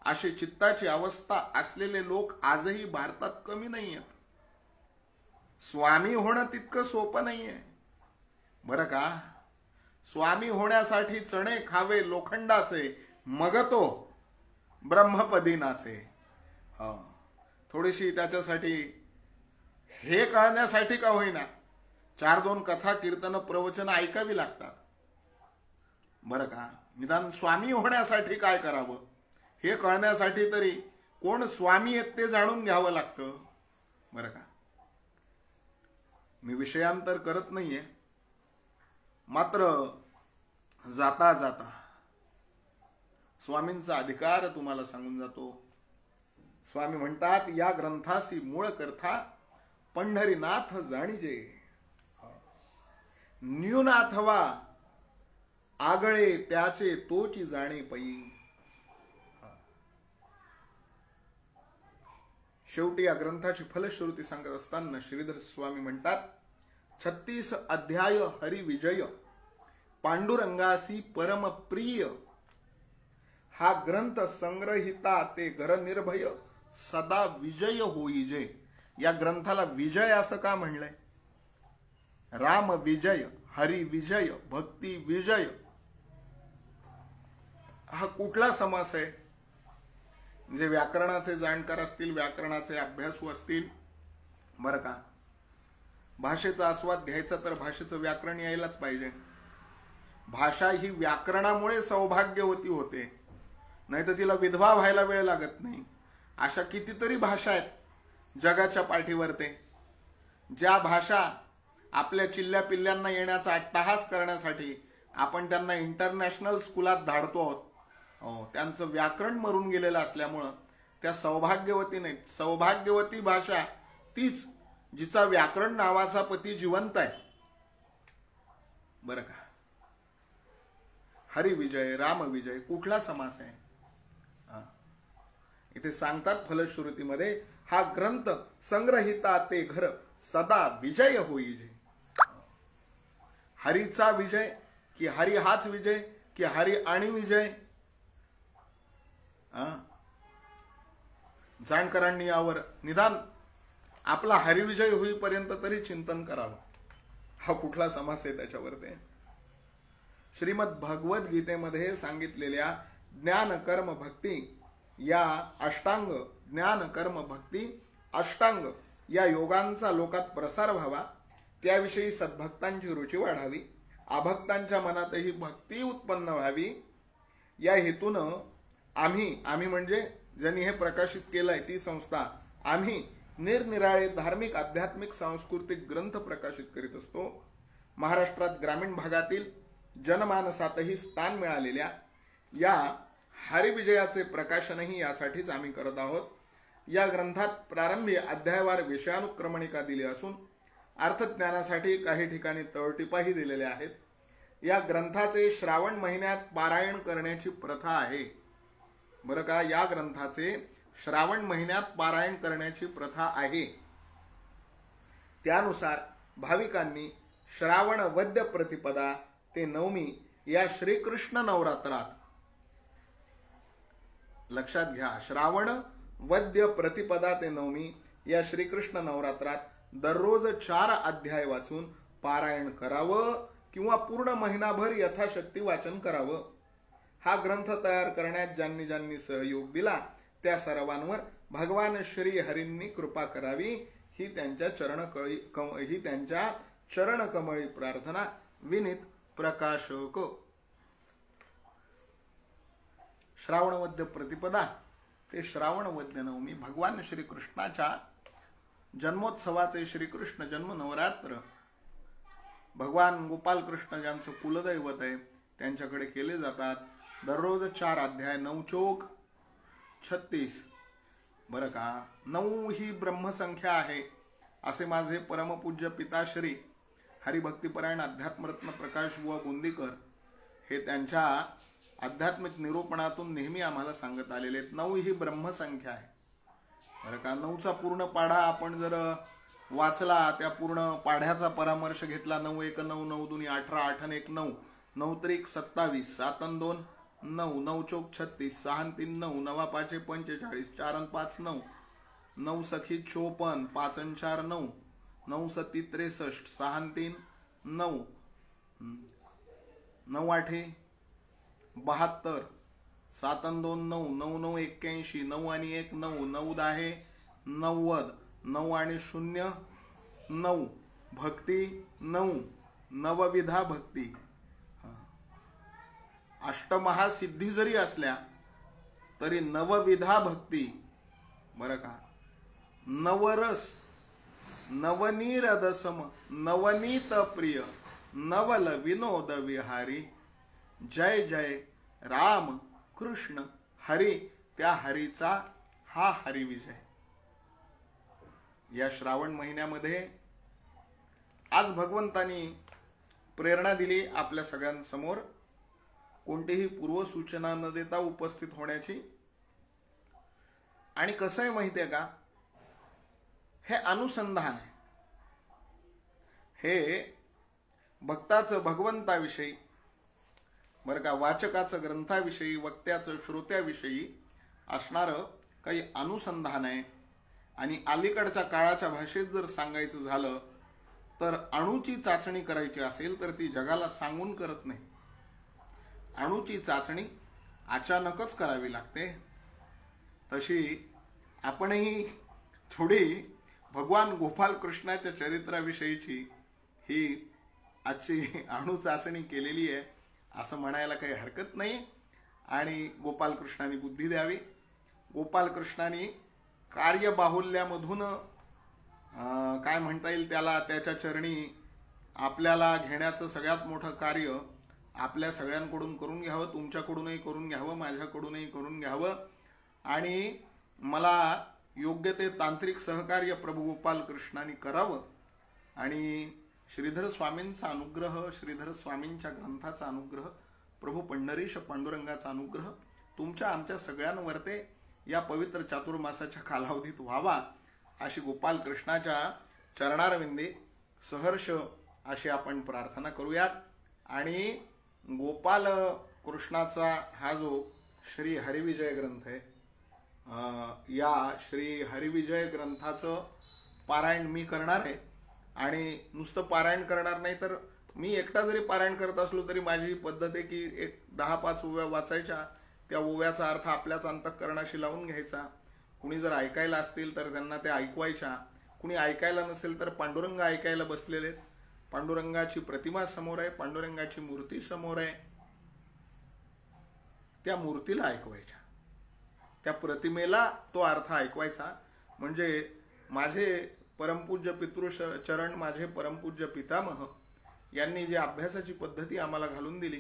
अशी चित्ताची अवस्था असलेले लोक आजही भारतात कमी नाही आहेत. स्वामी होणं तितकं सोपं नाहीये बरं का. स्वामी होण्यासाठी चणे खावे लोखंडाचे, मग तो ब्रह्मपदी नाचे. थोडीशी त्याच्यासाठी हे कळण्यासाठी का होईना 4-2 कथा कीर्तन प्रवचन ऐकावी लागतात बरं का. निदान स्वामी होण्यासाठी काय करावं हे कळण्यासाठी तरी कोण स्वामी आहेत ते जाणून घ्यावं लागतं बरं का. मी विषयांतर करत नाहीये, मात्र जाता जाता स्वामींचा अधिकार तुम्हाला सांगून जातो. स्वामी म्हणतात, या ग्रंथासी मूळ करता पंढरीनाथ जाणीजे. न्यूनाथवा आगळे त्याचे तोची जाणे पै. शेवटी या ग्रंथाची फलश्रुती सांगत असताना श्रीधर स्वामी म्हणतात, 36 अध्याय हरिविजय पांडुरंगासी परम प्रिय. हा ग्रंथ संग्रहिता ते घर निर्भय सदा विजय होईजे. या ग्रंथाला विजय असं का म्हणलंय? राम विजय, हरी विजय, भक्ती विजय हा कुठला समास आहे? जे व्याकरणाचे जाणकार असतील, व्याकरणाचे अभ्यासू असतील बरं का. भाषेचा आस्वाद घ्यायचा तर भाषेचं व्याकरण यायलाच पाहिजे. भाषा ही व्याकरणामुळे सौभाग्यवती होते, नाही तर तिला विधवा व्हायला वेळ लागत नाही. अशा कितीतरी भाषा आहेत जगाच्या पाठीवर, ते ज्या भाषा आपल्या चिल्ल्या पिल्ल्यांना येण्याचा अट्टहास करण्यासाठी आपण त्यांना इंटरनॅशनल स्कूलात धाडतो आहोत. त्यांचं व्याकरण मरून गेलेलं असल्यामुळं त्या सौभाग्यवती नाहीत. सौभाग्यवती भाषा तीच जिचा व्याकरण नावाचा पती जिवंत आहे. बरं का. हरिविजय, रामविजय कुठला समास आहे? इथे सांगतात फलश्रुतीमध्ये, हा ग्रंथ संग्रहिता ते घर सदा विजय होईजे. हरीचा विजय की हरी हाच विजय की हरी आणि विजय? जाणकरांनी यावर निदान आपला हरिविजय होईपर्यंत तरी चिंतन करावं. हा कुठला समास आहे त्याच्यावर? ते श्रीमद भगवद्गीतेमध्ये सांगितलेल्या ज्ञान कर्म भक्ती या अष्टांग, ज्ञान कर्म भक्ती अष्टांग या योगांचा लोकात प्रसार व्हावा, त्याविषयी सद्भक्तांची रुची वाढावी, अभक्तांच्या मनातही भक्ती उत्पन्न व्हावी, या हेतून आम्ही म्हणजे ज्यांनी हे प्रकाशित केलंय ती संस्था, आम्ही निरनिराळे धार्मिक, आध्यात्मिक, सांस्कृतिक ग्रंथ प्रकाशित करीत असतो. महाराष्ट्रात ग्रामीण भागातील जनमानसातही स्थान मिळालेल्या या हरिविजयाचे प्रकाशनही यासाठीच आम्ही करत आहोत. या ग्रंथात प्रारंभी अध्यायवार विषयानुक्रमणिका दिली असून अर्थज्ञानासाठी काही ठिकाणी तळटीपाही दिलेल्या आहेत. या ग्रंथाचे श्रावण महिन्यात पारायण करण्याची प्रथा आहे. बरं का. या ग्रंथाचे श्रावण महिन्यात पारायण करण्याची प्रथा आहे. त्यानुसार भाविकांनी श्रावण वद्य प्रतिपदा ते नवमी या श्रीकृष्ण नवरात्रात, लक्षात घ्या, श्रावण वद्य प्रतिपदा ते नवमी या श्रीकृष्ण नवरात्रात दररोज 4 अध्याय वाचून पारायण करावं किंवा पूर्ण महिनाभर यथाशक्ती वाचन करावं. हा ग्रंथ तयार करण्यात ज्यांनी ज्यांनी सहयोग दिला त्या सर्वांवर भगवान श्री हरींनी कृपा करावी ही त्यांच्या चरणकमळी प्रार्थना. विनीत प्रकाशक. श्रावणवद्य प्रतिपदा ते श्रावणवद्य नवमी भगवान श्रीकृष्णाच्या जन्मोत्सवाचे श्रीकृष्ण जन्म नवरात्र भगवान गोपाल कृष्ण ज्यांचं कुलदैवत आहे त्यांच्याकडे केले जातात. दररोज 4 अध्याय, 9 चोक 36. बरं का. 9 ही ब्रह्मसंख्या आहे असे माझे परमपूज्य पिताश्री हरिभक्तिपरायण अध्यात्मरत्न प्रकाश बुवा गोंदीकर हे त्यांच्या आध्यात्मिक निरूपणातून नेहमी आम्हाला सांगत आलेले आहेत. 9 ही ब्रह्मसंख्या आहे. बरं का. 9चा पूर्ण पाढा आपण जर वाचला, त्या पूर्ण पाढ्याचा परामर्श घेतला, 9 1 9 9 2 18 8 1 9 9 3 27 7 2 9 9 चौक 36 6 3 9 9 5 45 4 5 9 9 सखी 54 5 4 9 9 7 63 6 3 9 9 8 72 7 2 9 9 9 81 9 आणि 1 9 9 10 90 9 आणि 0 9 भक्ती 9 नवविधा भक्ती. अष्टमहासिद्धी जरी असल्या तरी नवविधा भक्ती. बरं का. नवरस, नवनीरदसम, नवनीत प्रिय, नवल विनोद विहारी, जय जय राम कृष्ण हरी. त्या हरीचा हा हरिविजय. या श्रावण महिन्यामध्ये आज भगवंतानी प्रेरणा दिली आपल्या सगळ्यांसमोर कोणतीही पूर्वसूचना न देता उपस्थित होण्याची. आणि कसं आहे माहिती आहे का, हे अनुसंधान आहे. हे भक्ताचं भगवंताविषयी, बरं का, वाचकाचं ग्रंथाविषयी, वक्त्याचं श्रोत्याविषयी असणारं काही अनुसंधान आहे. आणि अलीकडच्या काळाच्या भाषेत जर सांगायचं झालं तर अणूची चाचणी करायची असेल तर ती जगाला सांगून करत नाही. अणूची चाचणी अचानकच करावी लागते. तशी आपणही थोडी भगवान गोपाल कृष्णाच्या चरित्राविषयीची ही आजची अणू चाचणी केलेली आहे असं म्हणायला काही हरकत नाही. आणि गोपाल कृष्णाने बुद्धी द्यावी. गोपाल कृष्णाने कार्यबाहुल्यामधून काय म्हणता येईल त्याला, त्याच्या चरणी आपल्याला घेण्याचं सगळ्यात मोठं कार्य आपल्या सगळ्यांकडून करून घ्यावं, तुमच्याकडूनही करून घ्यावं, माझ्याकडूनही करून घ्यावं. आणि मला योग्य ते तांत्रिक सहकार्य प्रभू गोपाल कृष्णाने करावं. आणि श्रीधर स्वामींचा अनुग्रह, श्रीधर स्वामींच्या ग्रंथाचा अनुग्रह, प्रभू पंढरीश पांडुरंगाचा अनुग्रह तुमच्या आमच्या सगळ्यांवरते या पवित्र चातुर्मासाच्या कालावधीत व्हावा अशी गोपाल कृष्णाच्या चरणारविंदे सहर्ष अशी आपण प्रार्थना करूयात. आणि गोपाल कृष्णाचा हा जो श्री हरिविजय ग्रंथ आहे, या श्री हरिविजय ग्रंथाचं पारायण मी करणार आहे. आणि नुसतं पारायण करणार नाही तर मी एकटा जरी पारायण करत असलो तरी माझी पद्धत आहे की एक 10-5 ओव्या वाचायच्या, त्या ओव्याचा अर्थ आपल्याच अंतःकरणाशी लावून घ्यायचा. कुणी जर ऐकायला असतील तर त्यांना ते ऐकवायच्या, कुणी ऐकायला नसेल तर पांडुरंग ऐकायला बसलेले, पांडुरंगाची प्रतिमा समोर आहे, पांडुरंगाची मूर्ती समोर आहे, त्या मूर्तीला ऐकवायच्या, त्या प्रतिमेला तो अर्थ ऐकवायचा. म्हणजे माझे परमपूज्य पितृचरण, माझे परमपूज्य पितामह यांनी जी अभ्यासाची पद्धती आम्हाला घालून दिली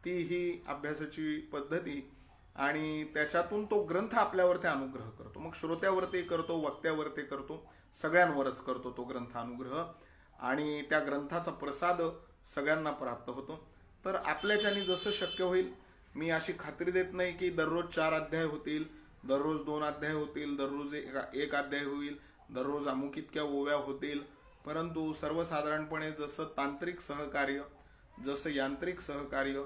ती ही अभ्यासाची पद्धती, आणि त्याच्यातून तो ग्रंथ आपल्यावरती अनुग्रह करतो. मग श्रोत्यावरती करतो, वक्त्यावरती करतो, सगळ्यांवरच करतो तो ग्रंथ अनुग्रह. आणि त्या ग्रंथाचा प्रसाद सगळ्यांना प्राप्त होतो. तर आपल्याच्याने जसं शक्य होईल, मी अशी खात्री देत नाही की दररोज 4 अध्याय होतील, दररोज 2 अध्याय होतील, दररोज एक अध्याय होईल, दररोज अमुक इतक्या ओव्या होतील, परंतु सर्वसाधारणपणे जसं तांत्रिक सहकार्य, जसं यांत्रिक सहकार्य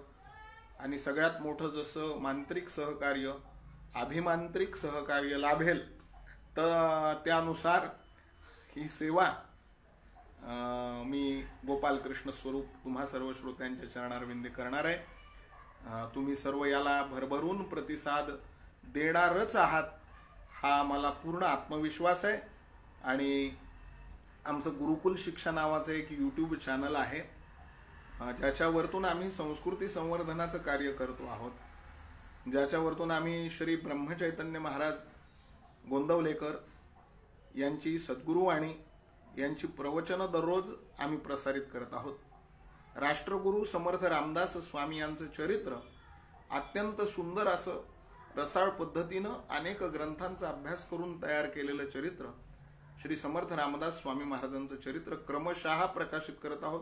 आणि सगळ्यात मोठं जसं मांत्रिक सहकार्य, अभिमांत्रिक सहकार्य लाभेल तर त्यानुसार ही सेवा मी गोपाल कृष्ण स्वरूप तुम्हा सर्व श्रोत्यांच्या चरणारविंदी करणार आहे. तुम्ही सर्व याला भरभरून प्रतिसाद देणारच आहात हा मला पूर्ण आत्मविश्वास आहे. आणि आमचं गुरुकुल शिक्षा नावाचं एक यूट्यूब चॅनल आहे, ज्याच्यावरतून आम्ही संस्कृती संवर्धनाचं कार्य करतो आहोत, ज्याच्यावरतून आम्ही श्री ब्रह्मचैतन्य महाराज गोंदवलेकर यांची सद्गुरुवाणी यांची प्रवचनं दररोज आम्ही प्रसारित करत आहोत. राष्ट्रगुरु समर्थ रामदास स्वामी यांचं चरित्र अत्यंत सुंदर असं रसाळ पद्धतीनं अनेक ग्रंथांचा अभ्यास करून तयार केलेलं चरित्र, श्री समर्थ रामदास स्वामी महाराजांचं चरित्र क्रमशः प्रकाशित करत आहोत.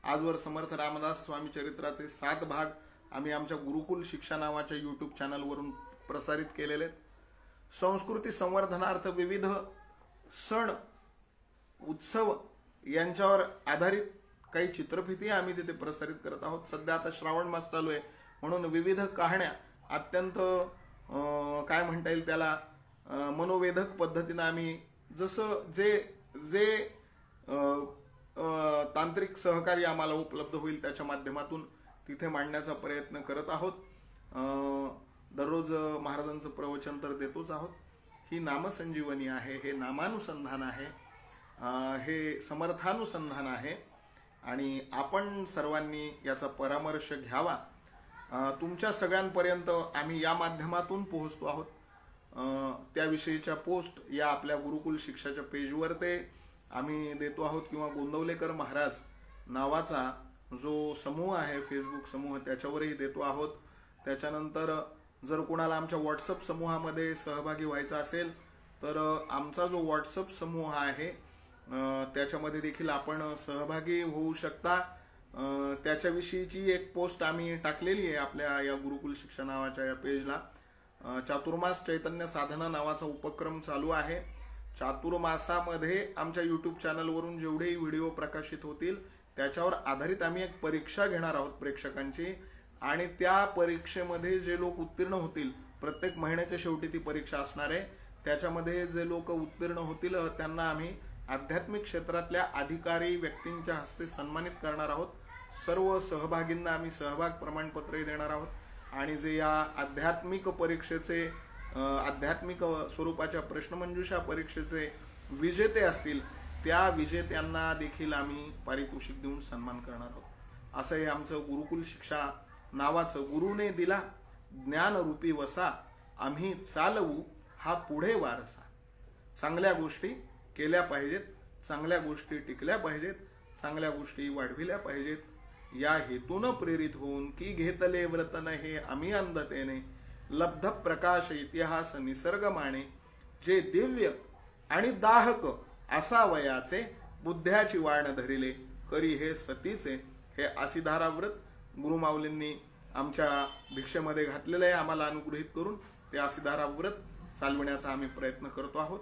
आजवर समर्थ रामदास स्वामी चरित्राचे 7 भाग आम्ही आमच्या गुरुकुल शिक्षा नावाच्या यूट्यूब चॅनलवरून प्रसारित केलेले आहेत. संस्कृती संवर्धनार्थ विविध सण उत्सव यांच्यावर आधारित काही चित्रफिती आम्ही तिथे प्रसारित करत आहोत. सध्या आता श्रावण मास चालू आहे म्हणून विविध कहाण्या अत्यंत काय म्हणता येईल त्याला मनोवेधक पद्धतीने आम्ही जसं जे जे तांत्रिक सहकार्य आम्हाला उपलब्ध होईल त्याच्या माध्यमातून तिथे मांडण्याचा प्रयत्न करत आहोत. दररोज महाराजांचं प्रवचन तर देतोच आहोत. ही नामसंजीवनी आहे, हे नामानुसंधान आहे, हे समर्थानुसंधान आहे आणि आपण सर्वांनी याचा परामर्श घ्यावा. तुमच्या सगळ्यांपर्यंत आम्ही या माध्यमातून पोहोचतो आहोत. त्याविषयीच्या पोस्ट या आपल्या गुरुकुल शिक्षाच्या पेजवर ते आम्ही देतो आहोत किंवा गोंदवलेकर महाराज नावाचा जो समूह आहे फेसबुक समूह त्याच्यावरही देतो आहोत. त्याच्यानंतर जर कोणाला आमच्या व्हॉट्सअप समूहामध्ये सहभागी व्हायचा असेल तर आमचा जो व्हॉट्सअप समूह आहे त्याच्यामध्ये देखील आपण सहभागी होऊ शकता. त्याच्याविषयीची एक पोस्ट आम्ही टाकलेली आहे आपल्या या गुरुकुल शिक्षा नावाच्या या पेजला. चातुर्मास चैतन्य साधना नावाचा उपक्रम चालू आहे. चातुर्मासामध्ये आमच्या यूट्यूब चॅनलवरून जेवढेही व्हिडिओ प्रकाशित होतील त्याच्यावर आधारित आम्ही एक परीक्षा घेणार आहोत प्रेक्षकांची आणि त्या परीक्षेमध्ये जे लोक उत्तीर्ण होतील, प्रत्येक महिन्याच्या शेवटी ती परीक्षा असणार आहे, त्याच्यामध्ये जे लोक उत्तीर्ण होतील त्यांना आम्ही आध्यात्मिक क्षेत्रातल्या अधिकारी व्यक्तींच्या हस्ते सन्मानित करणार आहोत. सर्व सहभागींना आम्ही सहभाग प्रमाणपत्रही देणार आहोत आणि जे या आध्यात्मिक परीक्षेचे आध्यात्मिक स्वरूपाच्या प्रश्नमंजुषा परीक्षेचे विजेते असतील त्या विजेत्यांना देखील आम्ही पारितोषिक देऊन सन्मान करणार आहोत. असं हे आमचं गुरुकुल शिक्षा नावाचं गुरुने दिला ज्ञानरूपी वसा, आम्ही चालवू हा पुढे वारसा. चांगल्या गोष्टी केल्या पाहिजेत, चांगल्या गोष्टी टिकल्या पाहिजेत, चांगल्या गोष्टी वाढविल्या पाहिजेत, या हेतून प्रेरित होऊन की घेतले व्रतन हे आम्ही अंधतेने लब्ध प्रकाश इतिहास निसर्ग माने जे दिव्य आणि दाहक असावयाचे बुद्ध्याची वाण धरिले करी हे सतीचे हे आसीधारा व्रत गुरुमाऊलींनी आमच्या भिक्षेमध्ये घातलेलं आहे. आम्हाला अनुग्रहित करून ते आसीधारा व्रत चालविण्याचा आम्ही प्रयत्न करतो आहोत.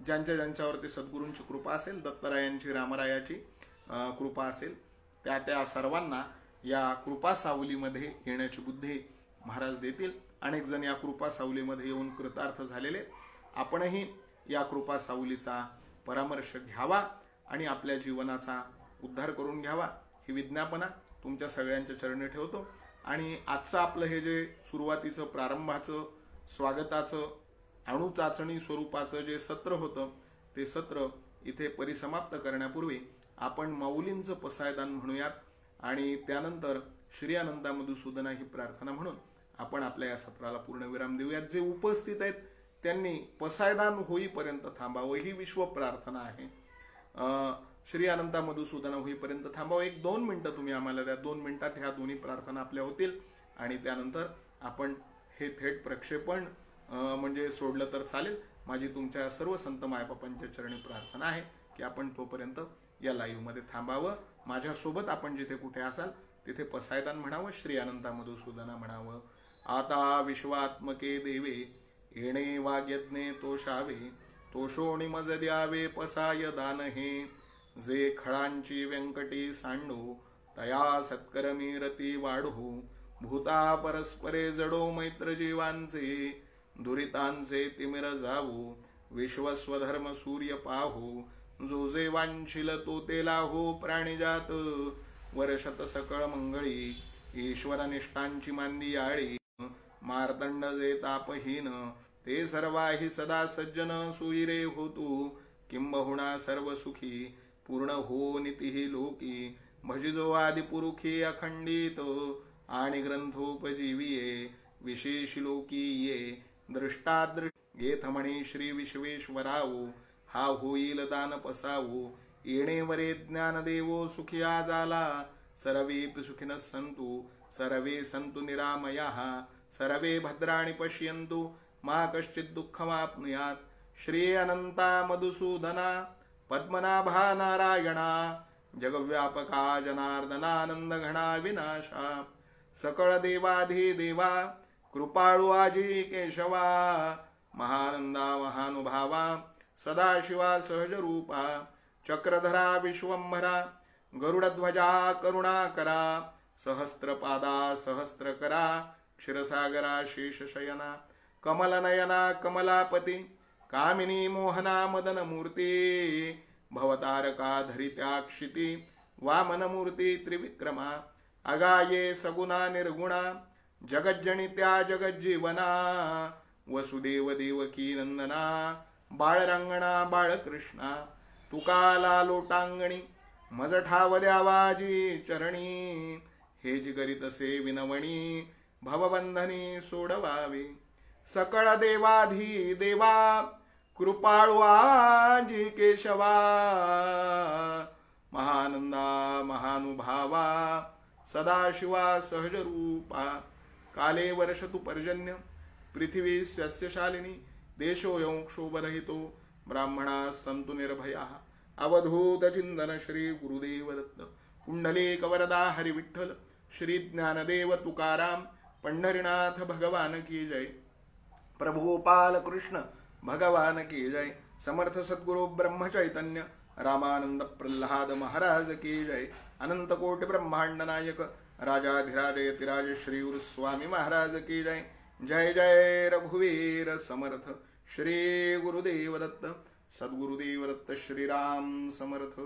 ज्यांच्या ज्यांच्यावरती सद्गुरूंची कृपा असेल, दत्तरायांची रामरायाची कृपा असेल, त्या त्या सर्वांना या कृपा सावलीमध्ये येण्याची बुद्धी महाराज देतील. अनेक जण या कृपा सावलीमध्ये येऊन कृतार्थ झालेले. आपणही या कृपा सावलीचा परामर्श घ्यावा आणि आपल्या जीवनाचा उद्धार करून घ्यावा ही विज्ञापना तुमच्या सगळ्यांच्या चरणी ठेवतो. आणि आजचं आपलं हे जे सुरुवातीचं प्रारंभाचं स्वागताचं अणुचाचणी स्वरूपाचं जे सत्र होतं ते सत्र इथे परिसमाप्त करण्यापूर्वी आपण माऊलींचं पसायदान म्हणूयात आणि त्यानंतर श्री अनंता मधुसूदना ही प्रार्थना म्हणून आपण आपल्या या सत्राला पूर्णविराम देऊयात. जे उपस्थित आहेत त्यांनी पसायदान होईपर्यंत थांबावं ही विश्व प्रार्थना आहे. श्री अनंता मधुसूदना होईपर्यंत थांबावं. 1-2 मिनिटं तुम्ही आम्हाला द्या. 2 मिनिटात ह्या दोन्ही प्रार्थना आपल्या होतील आणि त्यानंतर आपण हे थेट प्रक्षेपण म्हणजे सोडलं तर चालेल. माझी तुमच्या सर्व संत मायबापांच्या चरणी प्रार्थना आहे की आपण तोपर्यंत या लाईव्ह मध्ये थांबावं. माझ्यासोबत आपण जिथे कुठे असाल तिथे पसायदान म्हणावं, श्री अनंता मधुसूदना म्हणावं. आता विश्वात्मके देवे येणे वाग्यज्ञे तोषावे, तोषोणी मज द्यावे पसाय दान हे. जे खळांची व्यंकटी सांडो तया सत्कर्मी रती वाढो. भूता परस्परे जडो मैत्र जीवांचे, दुरितांचे तिमिर जावो विश्वस्वधर्म सूर्य पाहो. जो जे वांछिल तो तेला हो प्राणीजात, वर्षत सकळ मंगळी ईश्वर निष्ठांची मांदी आळी. मार्तंड जे तापहीन ते सर्वाही सदा सज्जन सुईरे होतू. किंबहुना सर्व सुखी पूर्ण हो नितीही लोकी. भजिजो आदि पुरुखी अखंडित आणि ग्रंथोपजीविये विशेष लोकी ये. दृष्टादृष्ट येथ म्हणे श्री विश्वेश्वरावो, हा होईल दान पसावो. येणे वरे ज्ञान देवो सुखिया झाला. सर्वे सुखिनः संतु सर्वे संतु निरामयाः. सर्वे भद्राणि पश्यन्तु मा कश्चित् दुःखमाप्नुयात्. श्री अनंता मधुसूदना पद्मनाभा नारायणा जगव्यापका जनार्दनानंद घना विनाशा. सकळ देवाधिदेवा कृपाळू आजी केशवा. महानंदा महानुभावा सदाशिवा सहज रूपा. चक्रधरा विश्वंभरा गरुडध्वजा करुणाकरा. सहस्त्रपादा सहस्त्रकरा क्षीरसागरा शेषशयना. कमलनयना कमलापती कामिनी मोहना मदनमूर्ती. भवतारका धरित्या क्षिती वामनमूर्ती त्रिविक्रमा. अगाये सगुणा निर्गुणा जगज्जनित्या जगज्जीवना. वसुदेव देवकी नंदना बाळरंगणा बाळकृष्णा. तुकाला लोटांगणी मज ठावल्या वाजी चरणी. हे जिगरितसे विनवणी भवबंधनी सोडवावे. सकळ देवाधी देवा कृपाळू आजी केशवा. महानंदा महानुभावा सदाशिवा सहज रूपा. काले वर्षतु पर्जन्य पृथिवी सस्यशालिनी. देशोऽयं क्षोभरहितो ब्राह्मणा सन्तु निर्भयाः. अवधूत चिंतन श्री गुरुदेव दत्त. कुंडलिक वरदा हरि विठ्ठल. श्री ज्ञानदेव तुकाराम पंढरीनाथ भगवान की जय. प्रभुपाल कृष्ण भगवान की जय. समर्थ सद्गुरु ब्रह्म चैतन्य रामानंद प्रल्हाद महाराज की जय. अनंत कोटि ब्रह्मांड नायक राजाधिराज यतिराज श्री गुरुस्वामी महाराज की जय. जय जय रघुवीर समर्थ. श्री गुरुदेव दत्त. सद्गुरुदेव दत्त. श्रीराम समर्थ.